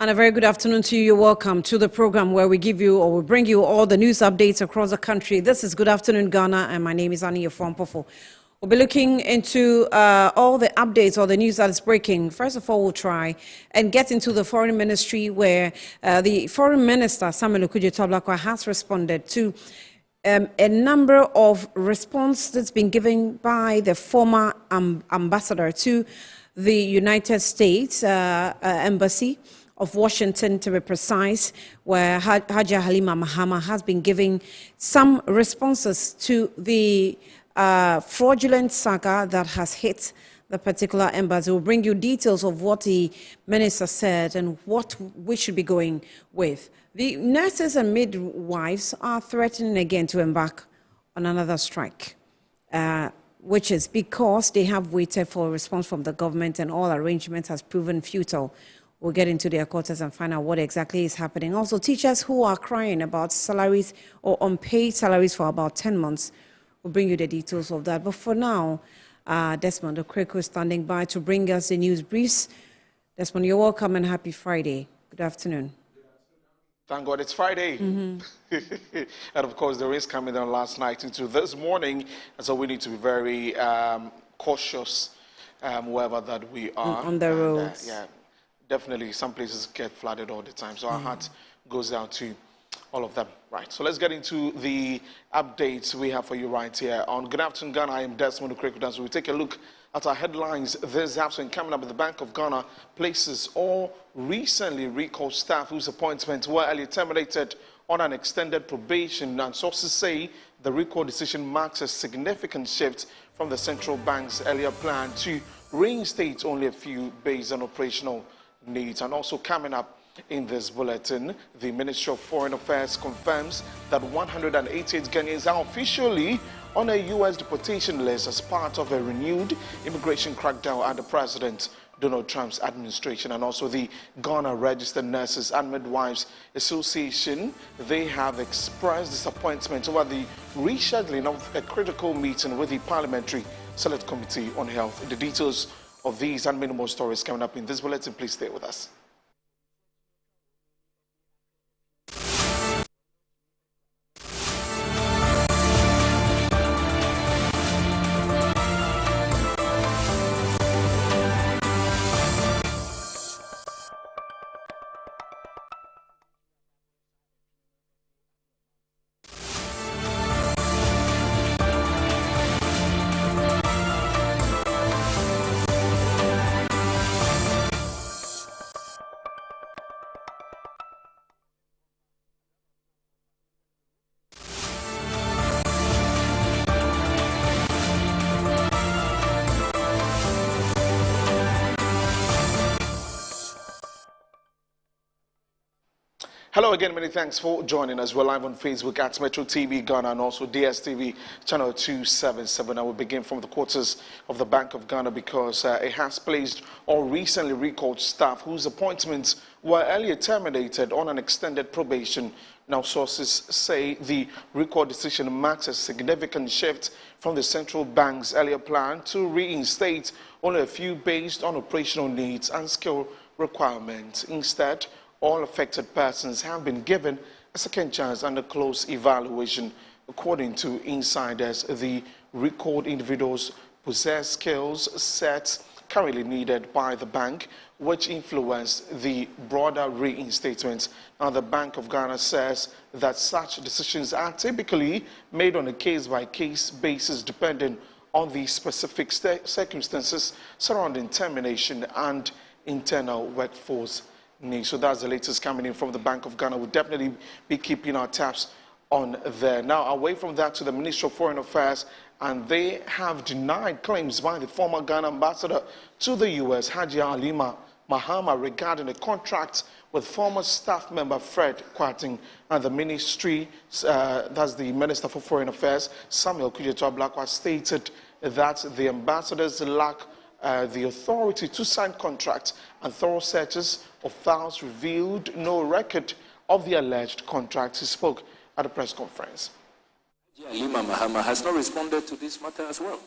And a very good afternoon to you. You're welcome to the program where we give you or we bring you all the news updates across the country. This is Good Afternoon Ghana, and my name is Annie Yefon-Pofo. We'll be looking into all the updates or the news that is breaking. First of all, we'll try and get into the foreign ministry where the foreign minister, Samuel Okudzeto-Ablakwa, has responded to a number of responses that's been given by the former ambassador to the United States Embassy of Washington, to be precise, where Hajia Halima Mahama has been giving some responses to the fraudulent saga that has hit the particular embassy. We'll bring you details of what the minister said and what we should be going with. The nurses and midwives are threatening again to embark on another strike, which is because they have waited for a response from the government and all arrangements has proven futile. We'll get into their quarters and find out what exactly is happening. Also, teachers who are crying about salaries or unpaid salaries for about 10 months. We'll bring you the details of that. But for now, Desmond Okreko is standing by to bring us the news briefs. Desmond, you're welcome and happy Friday. Good afternoon. Thank God it's Friday. And of course, the rain coming down last night into this morning. And so we need to be very cautious wherever that we are. On the roads. Yeah. Definitely, some places get flooded all the time. So our heart goes out to all of them. Right, so let's get into the updates we have for you right here. On Good Afternoon Ghana, I am Desmond Okreko. So we take a look at our headlines this afternoon. Coming up, the Bank of Ghana places all recently recalled staff whose appointments were earlier terminated on an extended probation. And sources say the recall decision marks a significant shift from the central bank's earlier plan to reinstate only a few based on operational needs. And also coming up in this bulletin, the Ministry of Foreign Affairs confirms that 188 Ghanaians are officially on a U.S. deportation list as part of a renewed immigration crackdown under President Donald Trump's administration. And also the Ghana Registered Nurses and Midwives Association, they have expressed disappointment over the rescheduling of a critical meeting with the Parliamentary Select Committee on Health. The details of these and many more stories coming up in this bulletin. Please stay with us. Hello again, many thanks for joining us. We're live on Facebook at Metro TV Ghana and also DSTV channel 277. I will begin from the quarters of the Bank of Ghana because it has placed all recently recalled staff whose appointments were earlier terminated on an extended probation. Now, sources say the recall decision marks a significant shift from the central bank's earlier plan to reinstate only a few based on operational needs and skill requirements. Instead, all affected persons have been given a second chance under close evaluation. According to insiders, the recalled individuals possess skills sets currently needed by the bank, which influence the broader reinstatement. Now, the Bank of Ghana says that such decisions are typically made on a case-by-case basis depending on the specific circumstances surrounding termination and internal workforce needs. So that's the latest coming in from the Bank of Ghana. We'll definitely be keeping our tabs on there. Now, away from that to the Ministry of Foreign Affairs, and they have denied claims by the former Ghana ambassador to the U.S., Hajia Halima Mahama, regarding a contract with former staff member Fred Kwarteng. And the ministry, that's the Minister for Foreign Affairs, Samuel Okudzeto-Ablakwa, stated that the ambassadors lack the authority to sign contracts, and thorough searches of files revealed no record of the alleged contracts. He spoke at a press conference. Halima Mahama has not responded to this matter as well.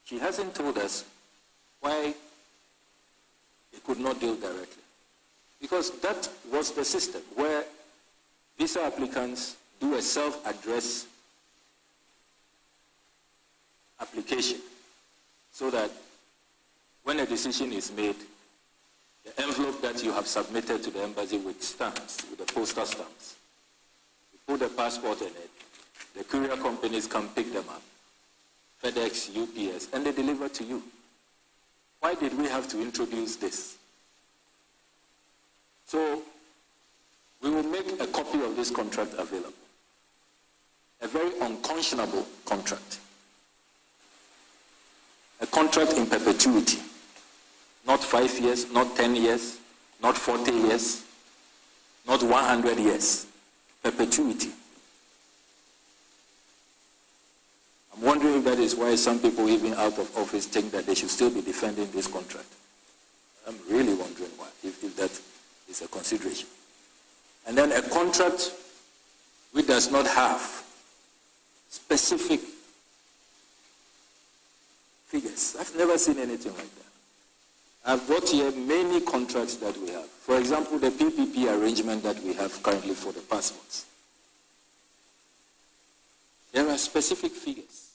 She hasn't told us why they could not deal directly. Because that was the system where visa applicants do a self-address application so that when a decision is made, the envelope that you have submitted to the embassy with stamps, with the postal stamps, you put the passport in it, the courier companies can pick them up, FedEx, UPS, and they deliver to you. Why did we have to introduce this? So we will make a copy of this contract available. A very unconscionable contract. A contract in perpetuity. Not 5 years, not 10 years, not 40 years, not 100 years. Perpetuity. I'm wondering if that is why some people even out of office think that they should still be defending this contract. I'm really wondering why, if that is a consideration. And then a contract which does not have specific figures. I've never seen anything like that. I've brought here many contracts that we have. For example, the PPP arrangement that we have currently for the passports. There are specific figures.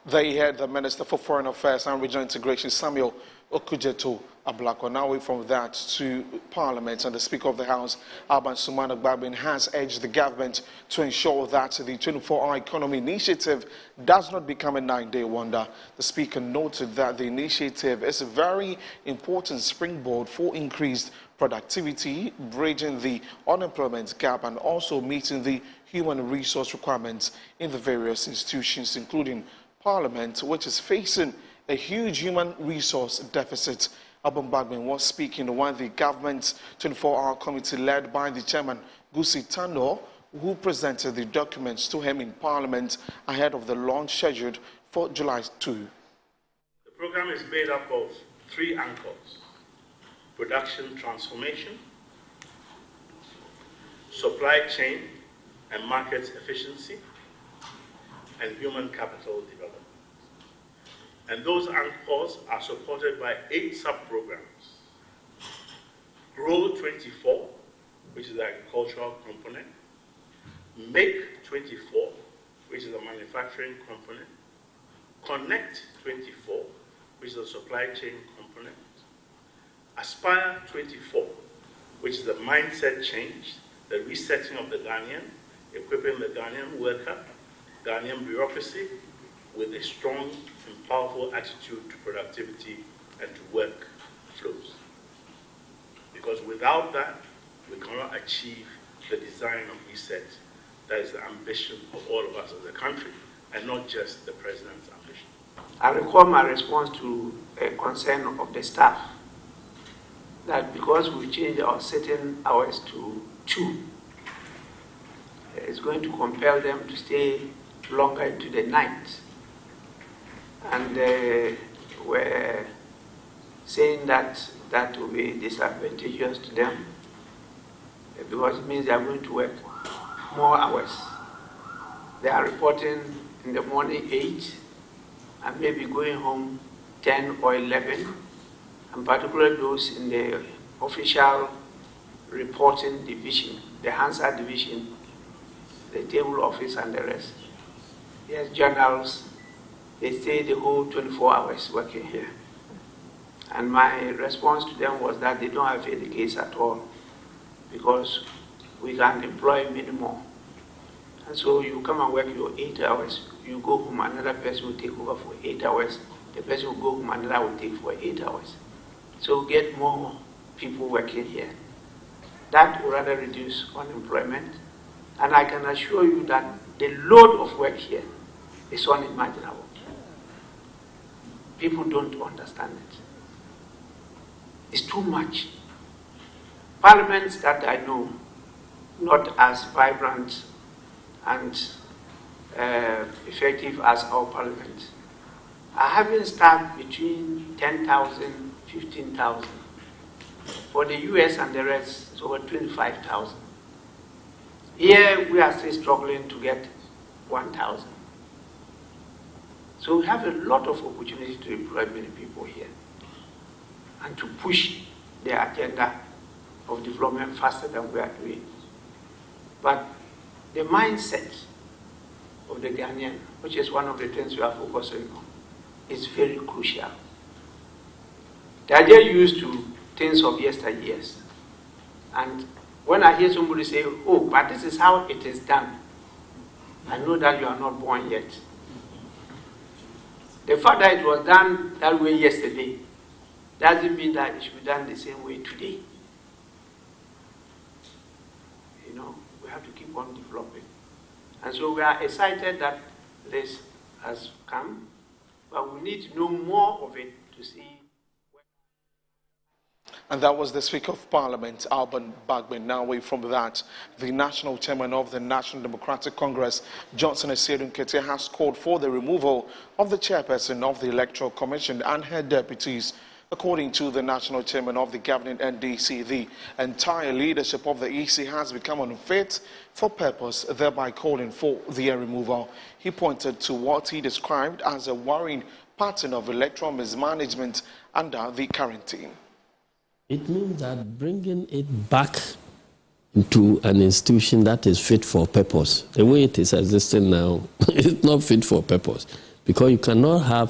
There you had the Minister for Foreign Affairs and Regional Integration, Samuel Okudzeto Ablakwa. Now away from that to Parliament, and the Speaker of the House, Alban Sumana Gbagben, has urged the government to ensure that the 24-hour economy initiative does not become a 9-day wonder. The Speaker noted that the initiative is a very important springboard for increased productivity, bridging the unemployment gap, and also meeting the human resource requirements in the various institutions, including Parliament, which is facing a huge human resource deficit. Alban Gbagben was speaking when the government's 24-hour committee led by the chairman, Gusi Tando, who presented the documents to him in Parliament ahead of the launch scheduled for July 2. The program is made up of 3 anchors: production transformation, supply chain and market efficiency, and human capital development. And those anchors are supported by 8 sub-programs. Grow 24, which is the agricultural component. Make 24, which is the manufacturing component. Connect 24, which is the supply chain component. Aspire 24, which is the mindset change, the resetting of the Ghanaian, equipping the Ghanaian worker, Ghanaian bureaucracy with a strong and powerful attitude to productivity and to work flows. Because without that, we cannot achieve the design of reset that is the ambition of all of us as a country, and not just the President's ambition. I recall my response to a concern of the staff that because we changed our sitting hours to 2, it's going to compel them to stay longer into the night. And they were saying that that will be disadvantageous to them because it means they are going to work more hours. They are reporting in the morning 8 and maybe going home 10 or 11, and particularly those in the official reporting division, the Hansard division, the table office and the rest. Yes, journals, they stay the whole 24 hours working here. And my response to them was that they don't have any case at all because we can employ many more. And so you come and work your 8 hours, you go home, another person will take over for 8 hours, the person will go home, another will take for 8 hours. So get more people working here. That will rather reduce unemployment. And I can assure you that the load of work here is unimaginable. People don't understand it. It's too much. Parliaments that I know, not as vibrant and effective as our parliament, are having staff between 10,000, 15,000. For the US and the rest, it's over 25,000. Here, we are still struggling to get 1,000. So we have a lot of opportunity to employ many people here. and to push their agenda of development faster than we are doing. But the mindset of the Ghanaian, which is one of the things we are focusing on, is very crucial. The idea used to things of yesteryears. And when I hear somebody say, oh, but this is how it is done, I know that you are not born yet. The fact that it was done that way yesterday doesn't mean that it should be done the same way today. You know, we have to keep on developing. And so we are excited that this has come, but we need to know more of it to see. And that was the Speaker of Parliament, Alban Bagbin. Now away from that, the National Chairman of the National Democratic Congress, Johnson Asiedu Nketia, has called for the removal of the chairperson of the Electoral Commission and her deputies. According to the National Chairman of the governing NDC, the entire leadership of the EC has become unfit for purpose, thereby calling for their removal. He pointed to what he described as a worrying pattern of electoral mismanagement under the current team. It means that bringing it back into an institution that is fit for purpose, the way it is existing now, it's not fit for purpose. Because you cannot have,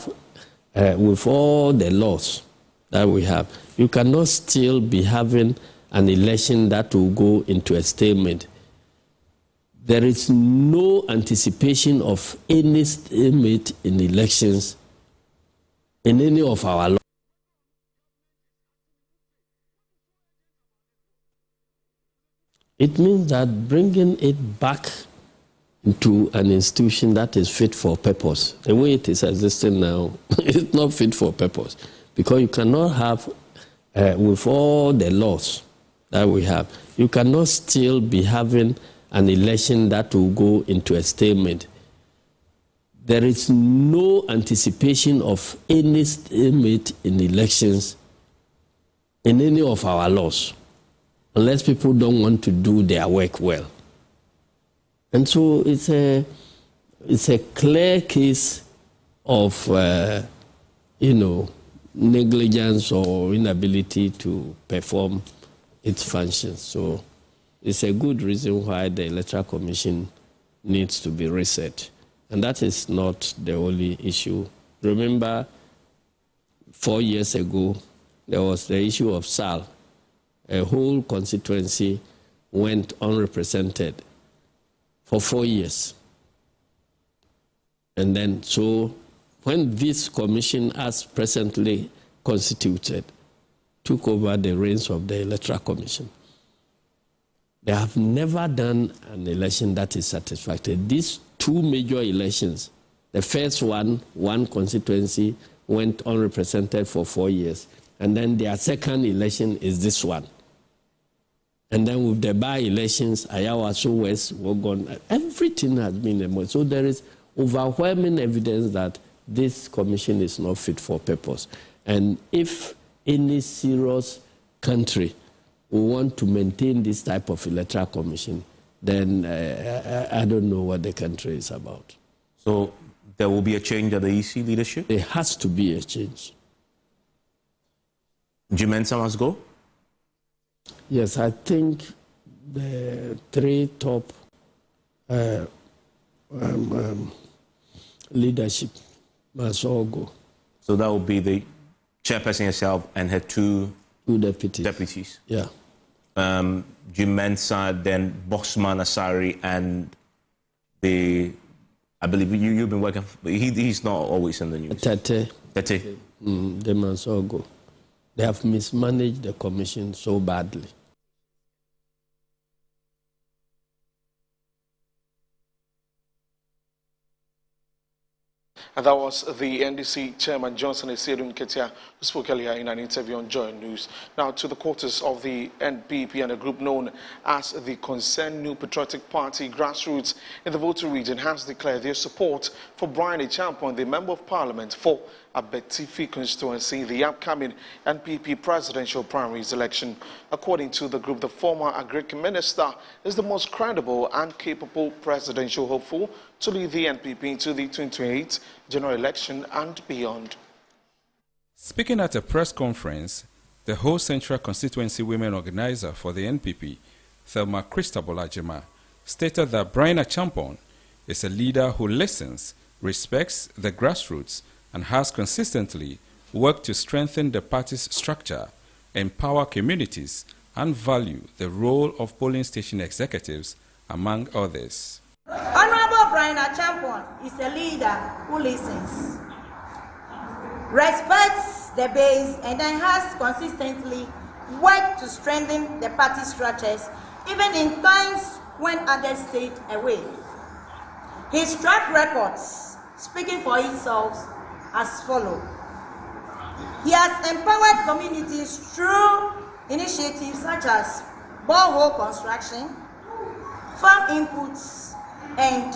with all the laws that we have, you cannot still be having an election that will go into a stalemate. There is no anticipation of any stalemate in elections in any of our laws. It means that bringing it back into an institution that is fit for purpose, the way it is existing now, it's not fit for purpose. Because you cannot have, with all the laws that we have, you cannot still be having an election that will go into a stalemate. There is no anticipation of any stalemate in elections in any of our laws, unless people don't want to do their work well. And so it's a clear case of, negligence or inability to perform its functions. So it's a good reason why the Electoral Commission needs to be reset. And that is not the only issue. Remember, 4 years ago, there was the issue of SAL. A whole constituency went unrepresented for 4 years. And then, so when this commission, as presently constituted, took over the reins of the Electoral Commission, they have never done an election that is satisfactory. These two major elections, the first one constituency went unrepresented for 4 years, and then their second election is this one. And then with the by-elections, Ayawaso West, Wogon, everything has been removed. So there is overwhelming evidence that this commission is not fit for purpose. And if any serious country will want to maintain this type of electoral commission, then I don't know what the country is about. So there will be a change at the EC leadership? There has to be a change. Jimensa must go? Yes, I think the three top leadership must all go. So that will be the chairperson herself and her two deputies. Yeah. Jimensa, then Bosman Asari, and I believe you've been working, he's not always in the news. Tete. They must all go. They have mismanaged the commission so badly. And that was the NDC Chairman Johnson Asiedu Nketia, who spoke earlier in an interview on Joy News. Now to the quarters of the NPP and a group known as the Concerned New Patriotic Party, Grassroots, in the Volta region has declared their support for Brian Achampon, the Member of Parliament for Abetifi constituency, the upcoming NPP presidential primaries election. According to the group, the former Agric Minister is the most credible and capable presidential hopeful to lead the NPP into the 2028 general election and beyond. Speaking at a press conference, The whole Central Constituency Women Organizer for the NPP, Thelma Christabel Ajima, stated that Brian Achampong is a leader who listens, respects the grassroots, and has consistently worked to strengthen the party's structure, empower communities, and value the role of polling station executives, among others. Honorable Brian Achampong is a leader who listens, respects the base, and then has consistently worked to strengthen the party structures, even in times when others stayed away. His track records, speaking for itself, as follows. He has empowered communities through initiatives such as borehole construction, farm inputs, and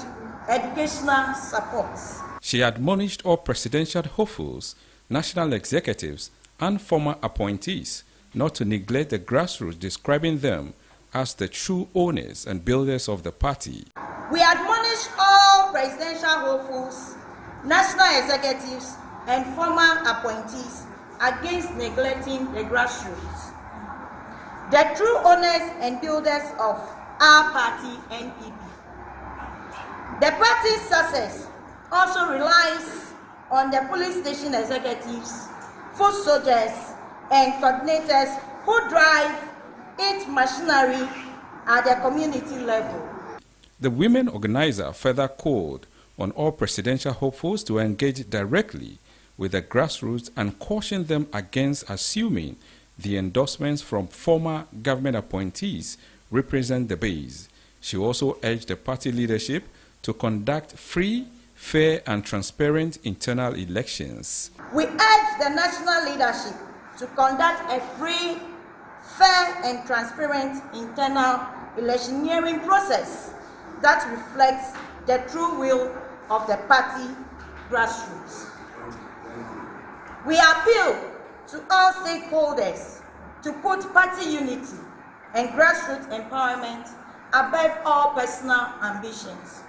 educational supports. She admonished all presidential hopefuls, national executives, and former appointees not to neglect the grassroots, describing them as the true owners and builders of the party. We admonish all presidential hopefuls, national executives, and former appointees against neglecting the grassroots, the true owners and builders of our party, NPP. The party's success also relies on the police station executives, foot soldiers, and coordinators who drive its machinery at the community level. The women organizer further called on all presidential hopefuls to engage directly with the grassroots and cautioned them against assuming the endorsements from former government appointees represent the base. She also urged the party leadership to conduct free, fair, and transparent internal elections. We urge the national leadership to conduct a free, fair, and transparent internal electioneering process that reflects the true will of the party grassroots. We appeal to all stakeholders to put party unity and grassroots empowerment above all personal ambitions.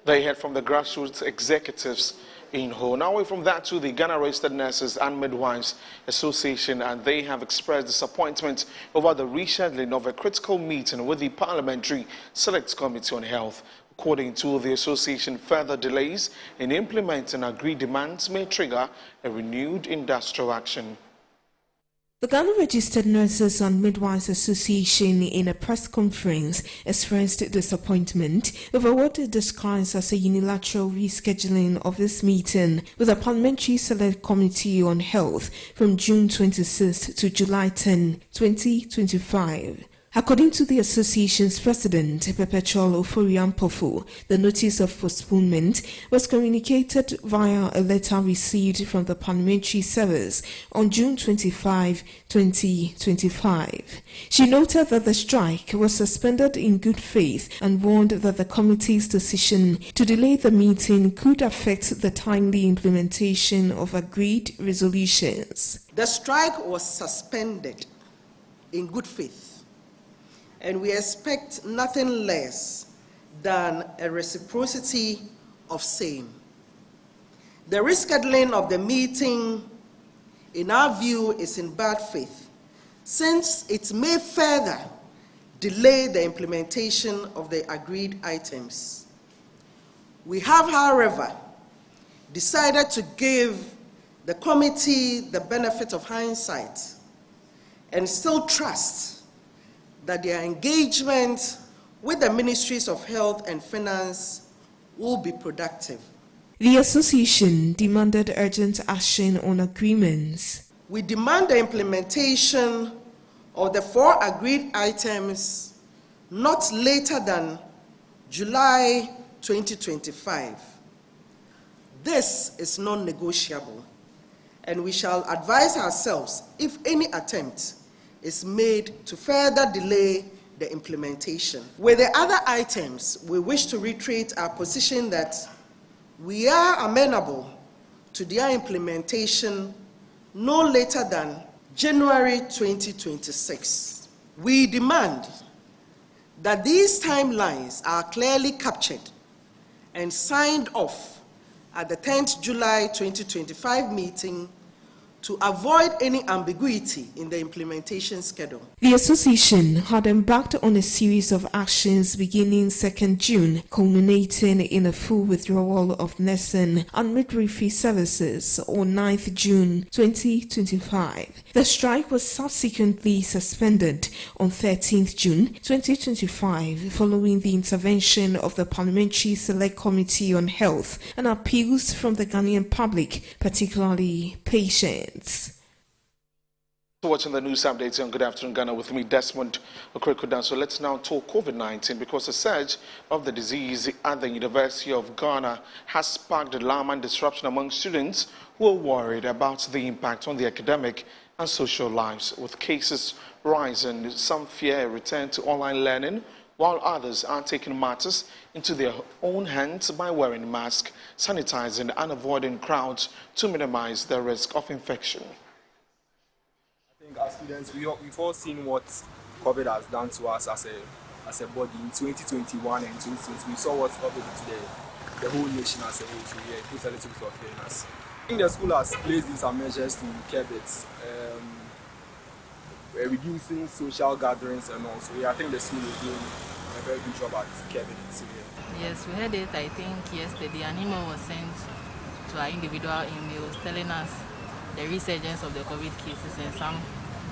They heard from the grassroots executives in Ho. Now away from that to the Ghana Registered Nurses and Midwives Association, and they have expressed disappointment over the rescheduling of a critical meeting with the Parliamentary Select Committee on Health. According to the association, further delays in implementing agreed demands may trigger a renewed industrial action. The Ghana Registered Nurses and Midwives Association, in a press conference, expressed disappointment over what it describes as a unilateral rescheduling of this meeting with the Parliamentary Select Committee on Health from June 26 to July 10, 2025. According to the association's president, Perpetual Oforiampofo, the notice of postponement was communicated via a letter received from the Parliamentary Service on June 25, 2025. She noted that the strike was suspended in good faith and warned that the committee's decision to delay the meeting could affect the timely implementation of agreed resolutions. The strike was suspended in good faith, and we expect nothing less than a reciprocity of same. The rescheduling of the meeting, in our view, is in bad faith, since it may further delay the implementation of the agreed items. We have, however, decided to give the committee the benefit of hindsight and still trust that their engagement with the Ministries of Health and Finance will be productive. The association demanded urgent action on agreements. We demand the implementation of the 4 agreed items not later than July 2025. This is non-negotiable, and we shall advise ourselves if any attempt is made to further delay the implementation. With the other items, we wish to reiterate our position that we are amenable to their implementation no later than January 2026. We demand that these timelines are clearly captured and signed off at the 10th July 2025 meeting to avoid any ambiguity in the implementation schedule. The association had embarked on a series of actions beginning 2nd June, culminating in a full withdrawal of nursing and midwifery services on 9th June 2025. The strike was subsequently suspended on 13th June 2025 following the intervention of the Parliamentary Select Committee on Health and appeals from the Ghanaian public, particularly patients. Watching the news updates on Good Afternoon Ghana with me, Desmond Okrekudan. So let's now talk COVID-19 because the surge of the disease at the University of Ghana has sparked alarm and disruption among students who are worried about the impact on their academic and social lives. With cases rising, some fear a return to online learning, while others are taking matters into their own hands by wearing masks, sanitizing and avoiding crowds to minimize the risk of infection. I think as students, we've all seen what COVID has done to us as a body in 2021 and 2020. We saw what COVID did to the whole nation as a whole, so yeah, it puts a little bit of fear in us. I think the school has placed in some measures to curb it. Reducing social gatherings and also, yeah, I think the school is doing a very good job at curbing it. So, yeah. Yes, we had it, I think, yesterday. An email was sent to our individual emails telling us the resurgence of the COVID cases and some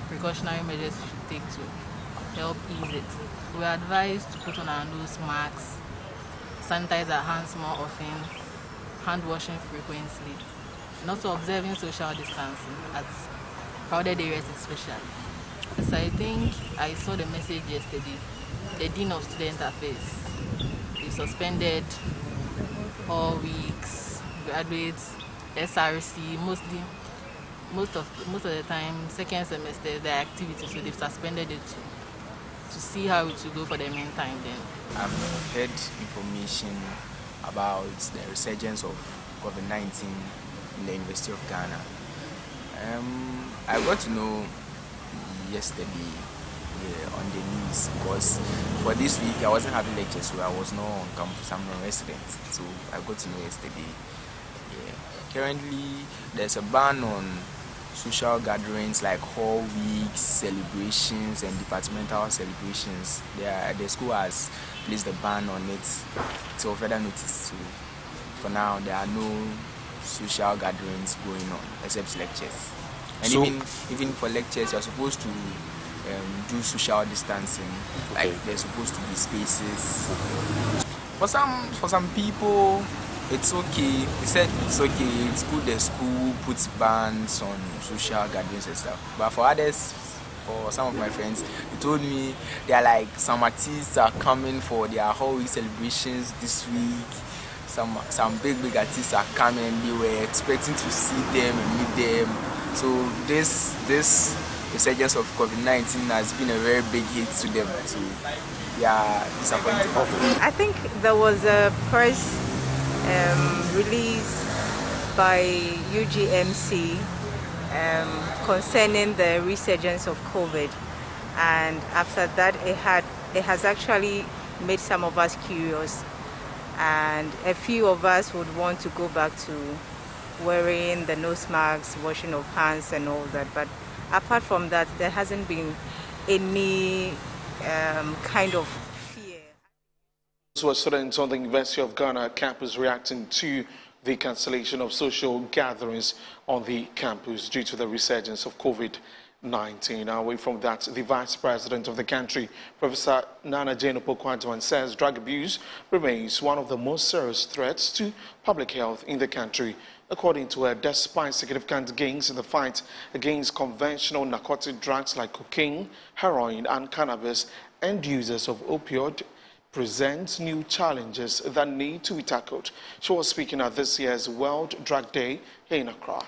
precautionary measures we should take to help ease it. We are advised to put on our nose masks, sanitize our hands more often, hand washing frequently, and also observing social distancing at crowded areas especially. So I think I saw the message yesterday. The Dean of Student Affairs, they suspended all weeks, graduates, SRC, most of the time, second semester, their activities, so they've suspended it to see how it will go for the meantime then. I've heard information about the resurgence of COVID-19 in the University of Ghana. I got to know yesterday on the news because for this week I wasn't having lectures, so I was not on campus, I'm a resident, so I got to know yesterday. Yeah. Currently there's a ban on social gatherings like hall weeks, celebrations and departmental celebrations. The school has placed a ban on it till further notice. So for now there are no social gatherings going on except lectures. And so, even for lectures, you're supposed to do social distancing. Like there's supposed to be spaces. For some people, it's okay. They said it's okay. It's good. The school puts bans on social gatherings and stuff. But for others, for some of my friends, they told me they're like some artists are coming for their whole week celebrations this week. Some big artists are coming. They were expecting to see them and meet them. So this resurgence of COVID-19 has been a very big hit to them. So they are disappointed. I think there was a press release by UGMC concerning the resurgence of COVID, and after that it has actually made some of us curious, and a few of us would want to go back to wearing the nose masks, washing of hands and all that. But apart from that, there hasn't been any kind of fear. So students on the University of Ghana campus reacting to the cancellation of social gatherings on the campus due to the resurgence of COVID-19. Away from that, the Vice President of the country, Professor Nana Jane Opoku-Agyemang, says drug abuse remains one of the most serious threats to public health in the country. According to her, despite significant gains in the fight against conventional narcotic drugs like cocaine, heroin and cannabis, end users of opioid present new challenges that need to be tackled. She was speaking at this year's World Drug Day here in Accra.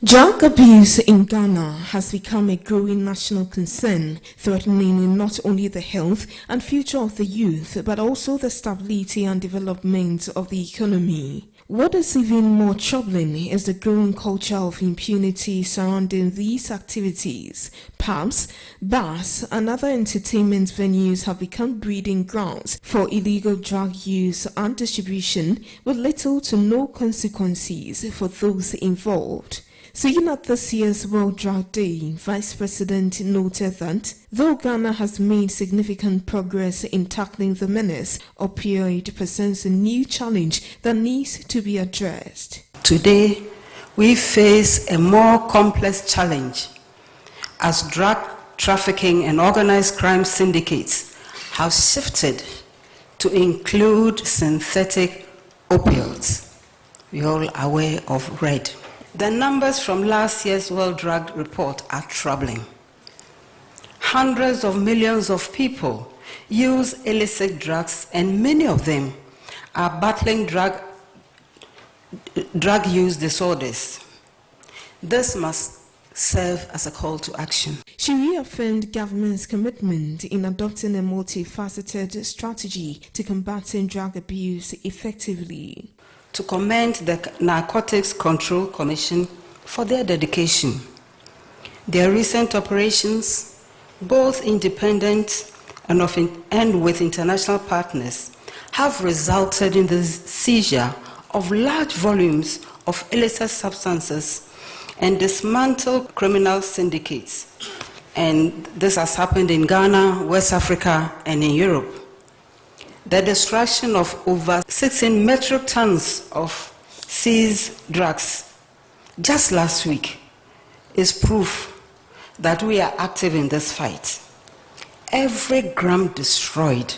Drug abuse in Ghana has become a growing national concern, threatening not only the health and future of the youth, but also the stability and development of the economy. What is even more troubling is the growing culture of impunity surrounding these activities. Pubs, bars, and other entertainment venues have become breeding grounds for illegal drug use and distribution with little to no consequences for those involved. Speaking at this year's World Drug Day, Vice President noted that though Ghana has made significant progress in tackling the menace, opioid presents a new challenge that needs to be addressed. Today, we face a more complex challenge as drug trafficking and organized crime syndicates have shifted to include synthetic opioids. We're all aware of RED. The numbers from last year's World Drug Report are troubling. Hundreds of millions of people use illicit drugs, and many of them are battling drug use disorders. This must serve as a call to action. She reaffirmed government's commitment in adopting a multifaceted strategy to combating drug abuse effectively. To commend the Narcotics Control Commission for their dedication. Their recent operations, both independent and with international partners, have resulted in the seizure of large volumes of illicit substances and dismantled criminal syndicates. And this has happened in Ghana, West Africa, and in Europe. The destruction of over 16 metric tons of seized drugs just last week is proof that we are active in this fight. Every gram destroyed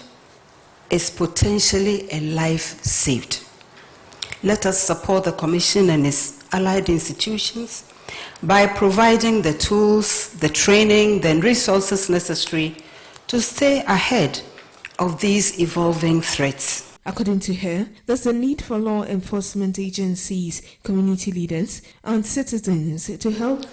is potentially a life saved. Let us support the Commission and its allied institutions by providing the tools, the training, the resources necessary to stay ahead of these evolving threats. According to her, there's a need for law enforcement agencies, community leaders, and citizens to help.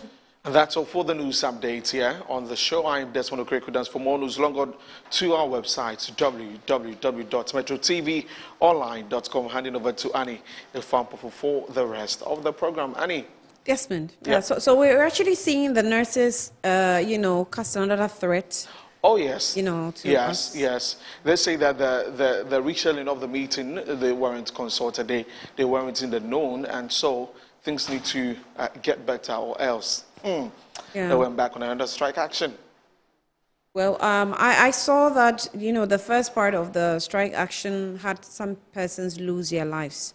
And that's all for the news updates here on the show. I'm Desmond Okrekudans. For more news, log on to our website, www.metrotvonline.com. Handing over to Annie Ifampofu for the rest of the program. Annie. Desmond, so we're actually seeing the nurses, cast another threat. Oh, yes. Yes. They say that the rescheduling of the meeting, they weren't consulted, they weren't in the known, and so things need to get better, or else they went back on another strike action. Well, I saw that, the first part of the strike action had some persons lose their lives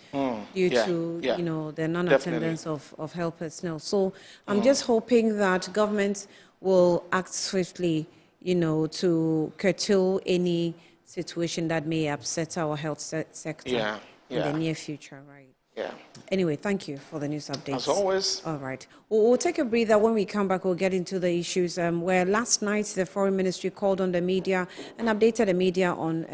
due to, the non-attendance of health personnel. So I'm just hoping that government will act swiftly, to curtail any situation that may upset our health sector in the near future, right? Yeah. Anyway, thank you for the news updates. As always. All right. We'll take a breather. When we come back, we'll get into the issues where last night the Foreign Ministry called on the media and updated the media on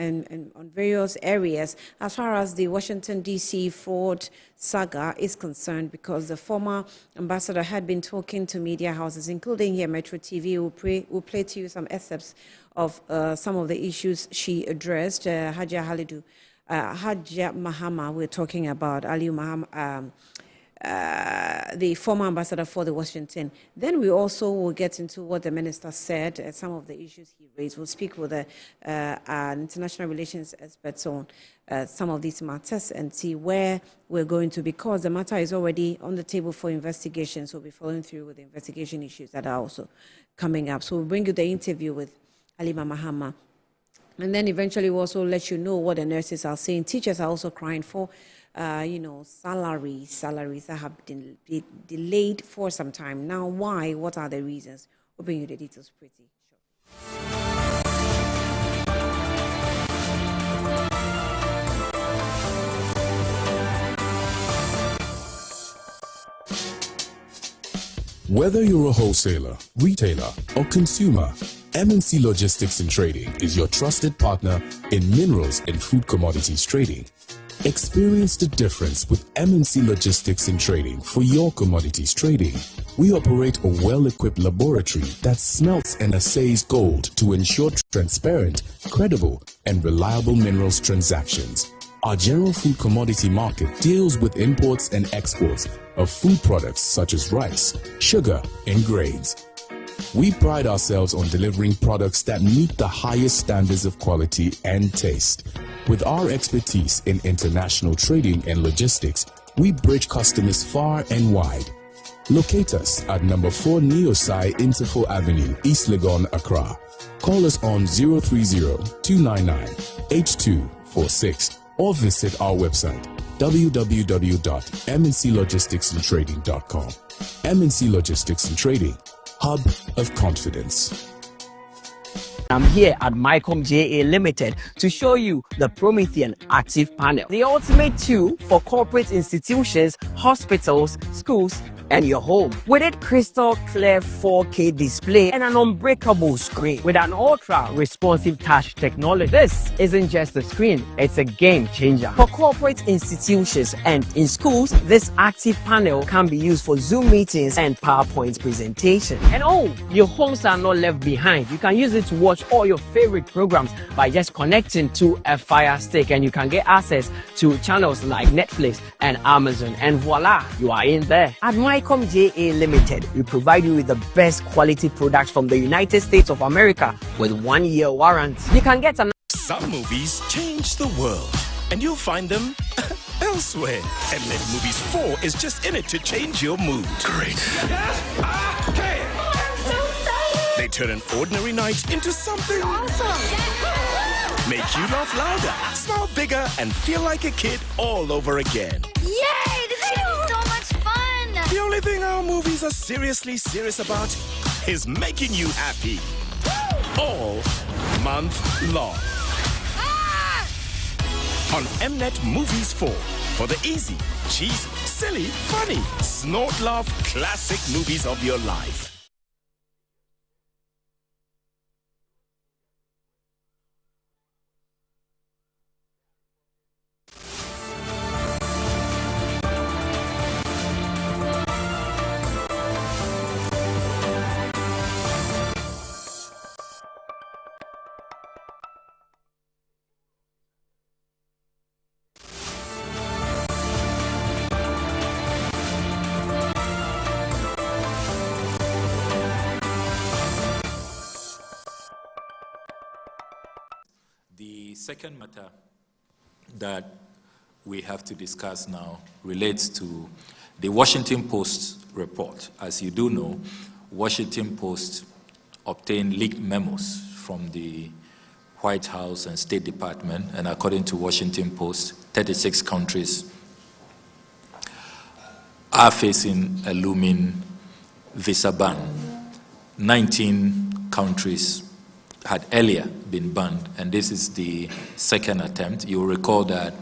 various areas as far as the Washington, D.C. fraud saga is concerned, because the former ambassador had been talking to media houses, including here Metro TV. We'll play to you some excerpts of some of the issues she addressed. Hajia Mahama, we're talking about Aliu Mahama, the former ambassador for the Washington. Then we also will get into what the minister said, some of the issues he raised. We'll speak with an international relations expert on some of these matters and see where we're going to, because the matter is already on the table for investigation. So we'll be following through with the investigation issues that are also coming up. So we'll bring you the interview with Alima Mahama. And then eventually we'll also let you know what the nurses are saying. Teachers are also crying for, salaries that have been delayed for some time. Now, why? What are the reasons? We'll bring you the details pretty shortly. Whether you're a wholesaler, retailer, or consumer, MNC Logistics and Trading is your trusted partner in minerals and food commodities trading. Experience the difference with MNC Logistics and Trading for your commodities trading. We operate a well-equipped laboratory that smelts and assays gold to ensure transparent, credible, and reliable minerals transactions. Our general food commodity market deals with imports and exports of food products such as rice, sugar, and grains. We pride ourselves on delivering products that meet the highest standards of quality and taste. With our expertise in international trading and logistics, we bridge customers far and wide. Locate us at number 4 Neosai Interfo Avenue, East Legon, Accra. Call us on 030-299-8246 or visit our website www.mnclogisticsandtrading.com. MNC Logistics and Trading, hub of confidence. I'm here at Mycom JA Limited to show you the Promethean Active Panel, the ultimate tool for corporate institutions, hospitals, schools, and your home. With its crystal clear 4K display and an unbreakable screen with an ultra responsive touch technology, this isn't just a screen, it's a game changer. For corporate institutions and in schools, this active panel can be used for Zoom meetings and PowerPoint presentation. And oh, your homes are not left behind. You can use it to watch all your favorite programs by just connecting to a Fire Stick, and you can get access to channels like Netflix and Amazon, and voila, you are in there. At Mycom JA Limited, we provide you with the best quality products from the United States of America with 1-year warranty. You can get Some movies change the world, and you'll find them elsewhere. Mnet Movies 4 is just in it to change your mood. Great. They turn an ordinary night into something awesome. Make you laugh louder, smile bigger, and feel like a kid all over again. Yay! This is so much fun! The only thing our movies are seriously serious about is making you happy. All month long. On Mnet Movies 4 for the easy, cheesy, silly, funny, snort laugh, classic movies of your life. The second matter that we have to discuss now relates to the Washington Post report. As you do know, Washington Post obtained leaked memos from the White House and State Department, and according to Washington Post, 36 countries are facing a looming visa ban. 19 countries had earlier been banned, and this is the second attempt. You'll recall that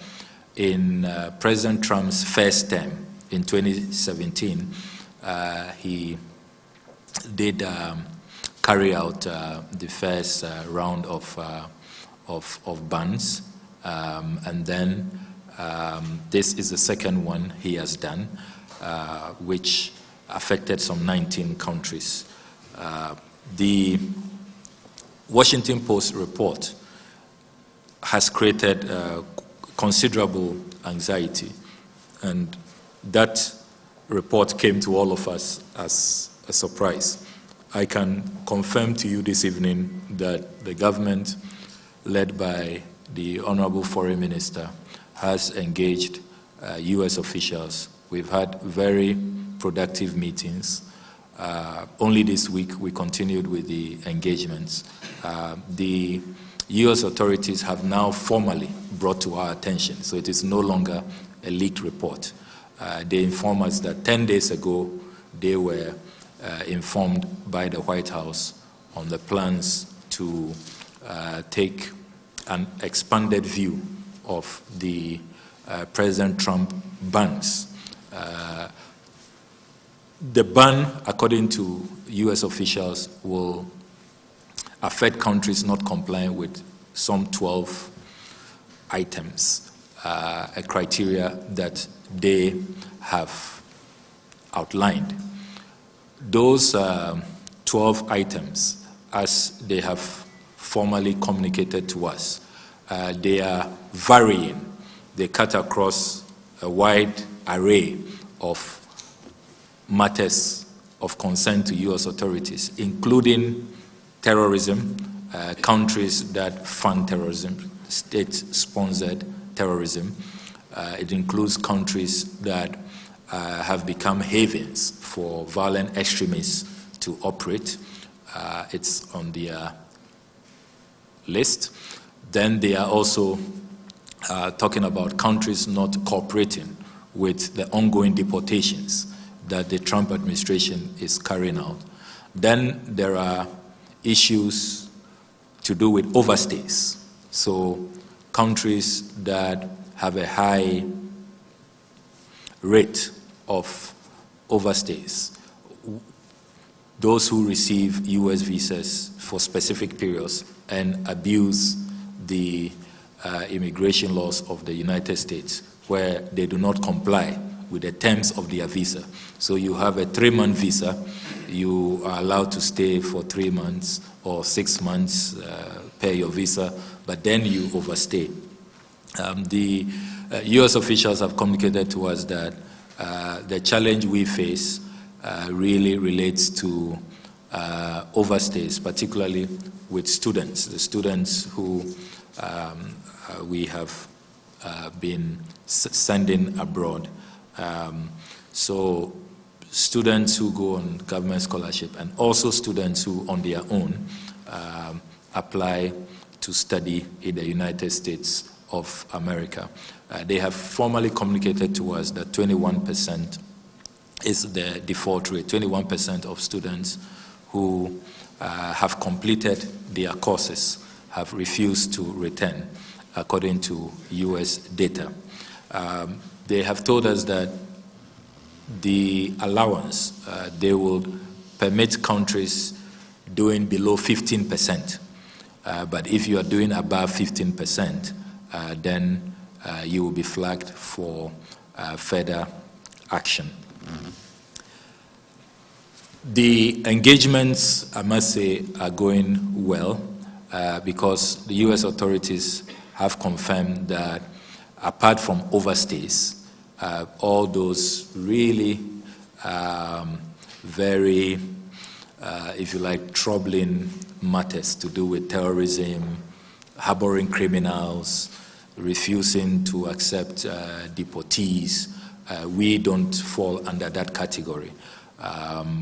in President Trump's first term in 2017, he did carry out the first round of bans, and then this is the second one he has done, which affected some 19 countries. The Washington Post report has created considerable anxiety, and that report came to all of us as a surprise. I can confirm to you this evening that the government, led by the Honorable Foreign Minister, has engaged U.S. officials. We've had very productive meetings. Only this week we continued with the engagements. The U.S. authorities have now formally brought to our attention, so it is no longer a leaked report. They inform us that 10 days ago they were informed by the White House on the plans to take an expanded view of the President Trump bans. The ban, according to U.S. officials, will affect countries not complying with some 12 items, a criteria that they have outlined. Those 12 items, as they have formally communicated to us, they are varying they cut across a wide array of matters of concern to U.S. authorities, including terrorism, countries that fund terrorism, state-sponsored terrorism. It includes countries that have become havens for violent extremists to operate. It's on their list. Then they are also talking about countries not cooperating with the ongoing deportations that the Trump administration is carrying out. Then there are issues to do with overstays. So countries that have a high rate of overstays, those who receive U.S. visas for specific periods and abuse the immigration laws of the United States, where they do not comply with the terms of their visa. So you have a 3-month visa, you are allowed to stay for 3 months or 6 months, pay your visa, but then you overstay. The U.S. officials have communicated to us that the challenge we face really relates to overstays, particularly with students, the students who we have been sending abroad. So students who go on government scholarship and also students who on their own apply to study in the United States of America. They have formally communicated to us that 21% is the default rate. 21% of students who have completed their courses have refused to return, according to U.S. data. They have told us that the allowance, they will permit countries doing below 15%. But if you are doing above 15%, then you will be flagged for further action. The engagements, I must say, are going well because the U.S. authorities have confirmed that apart from overstays, all those really very, if you like, troubling matters to do with terrorism, harboring criminals, refusing to accept deportees, we don't fall under that category.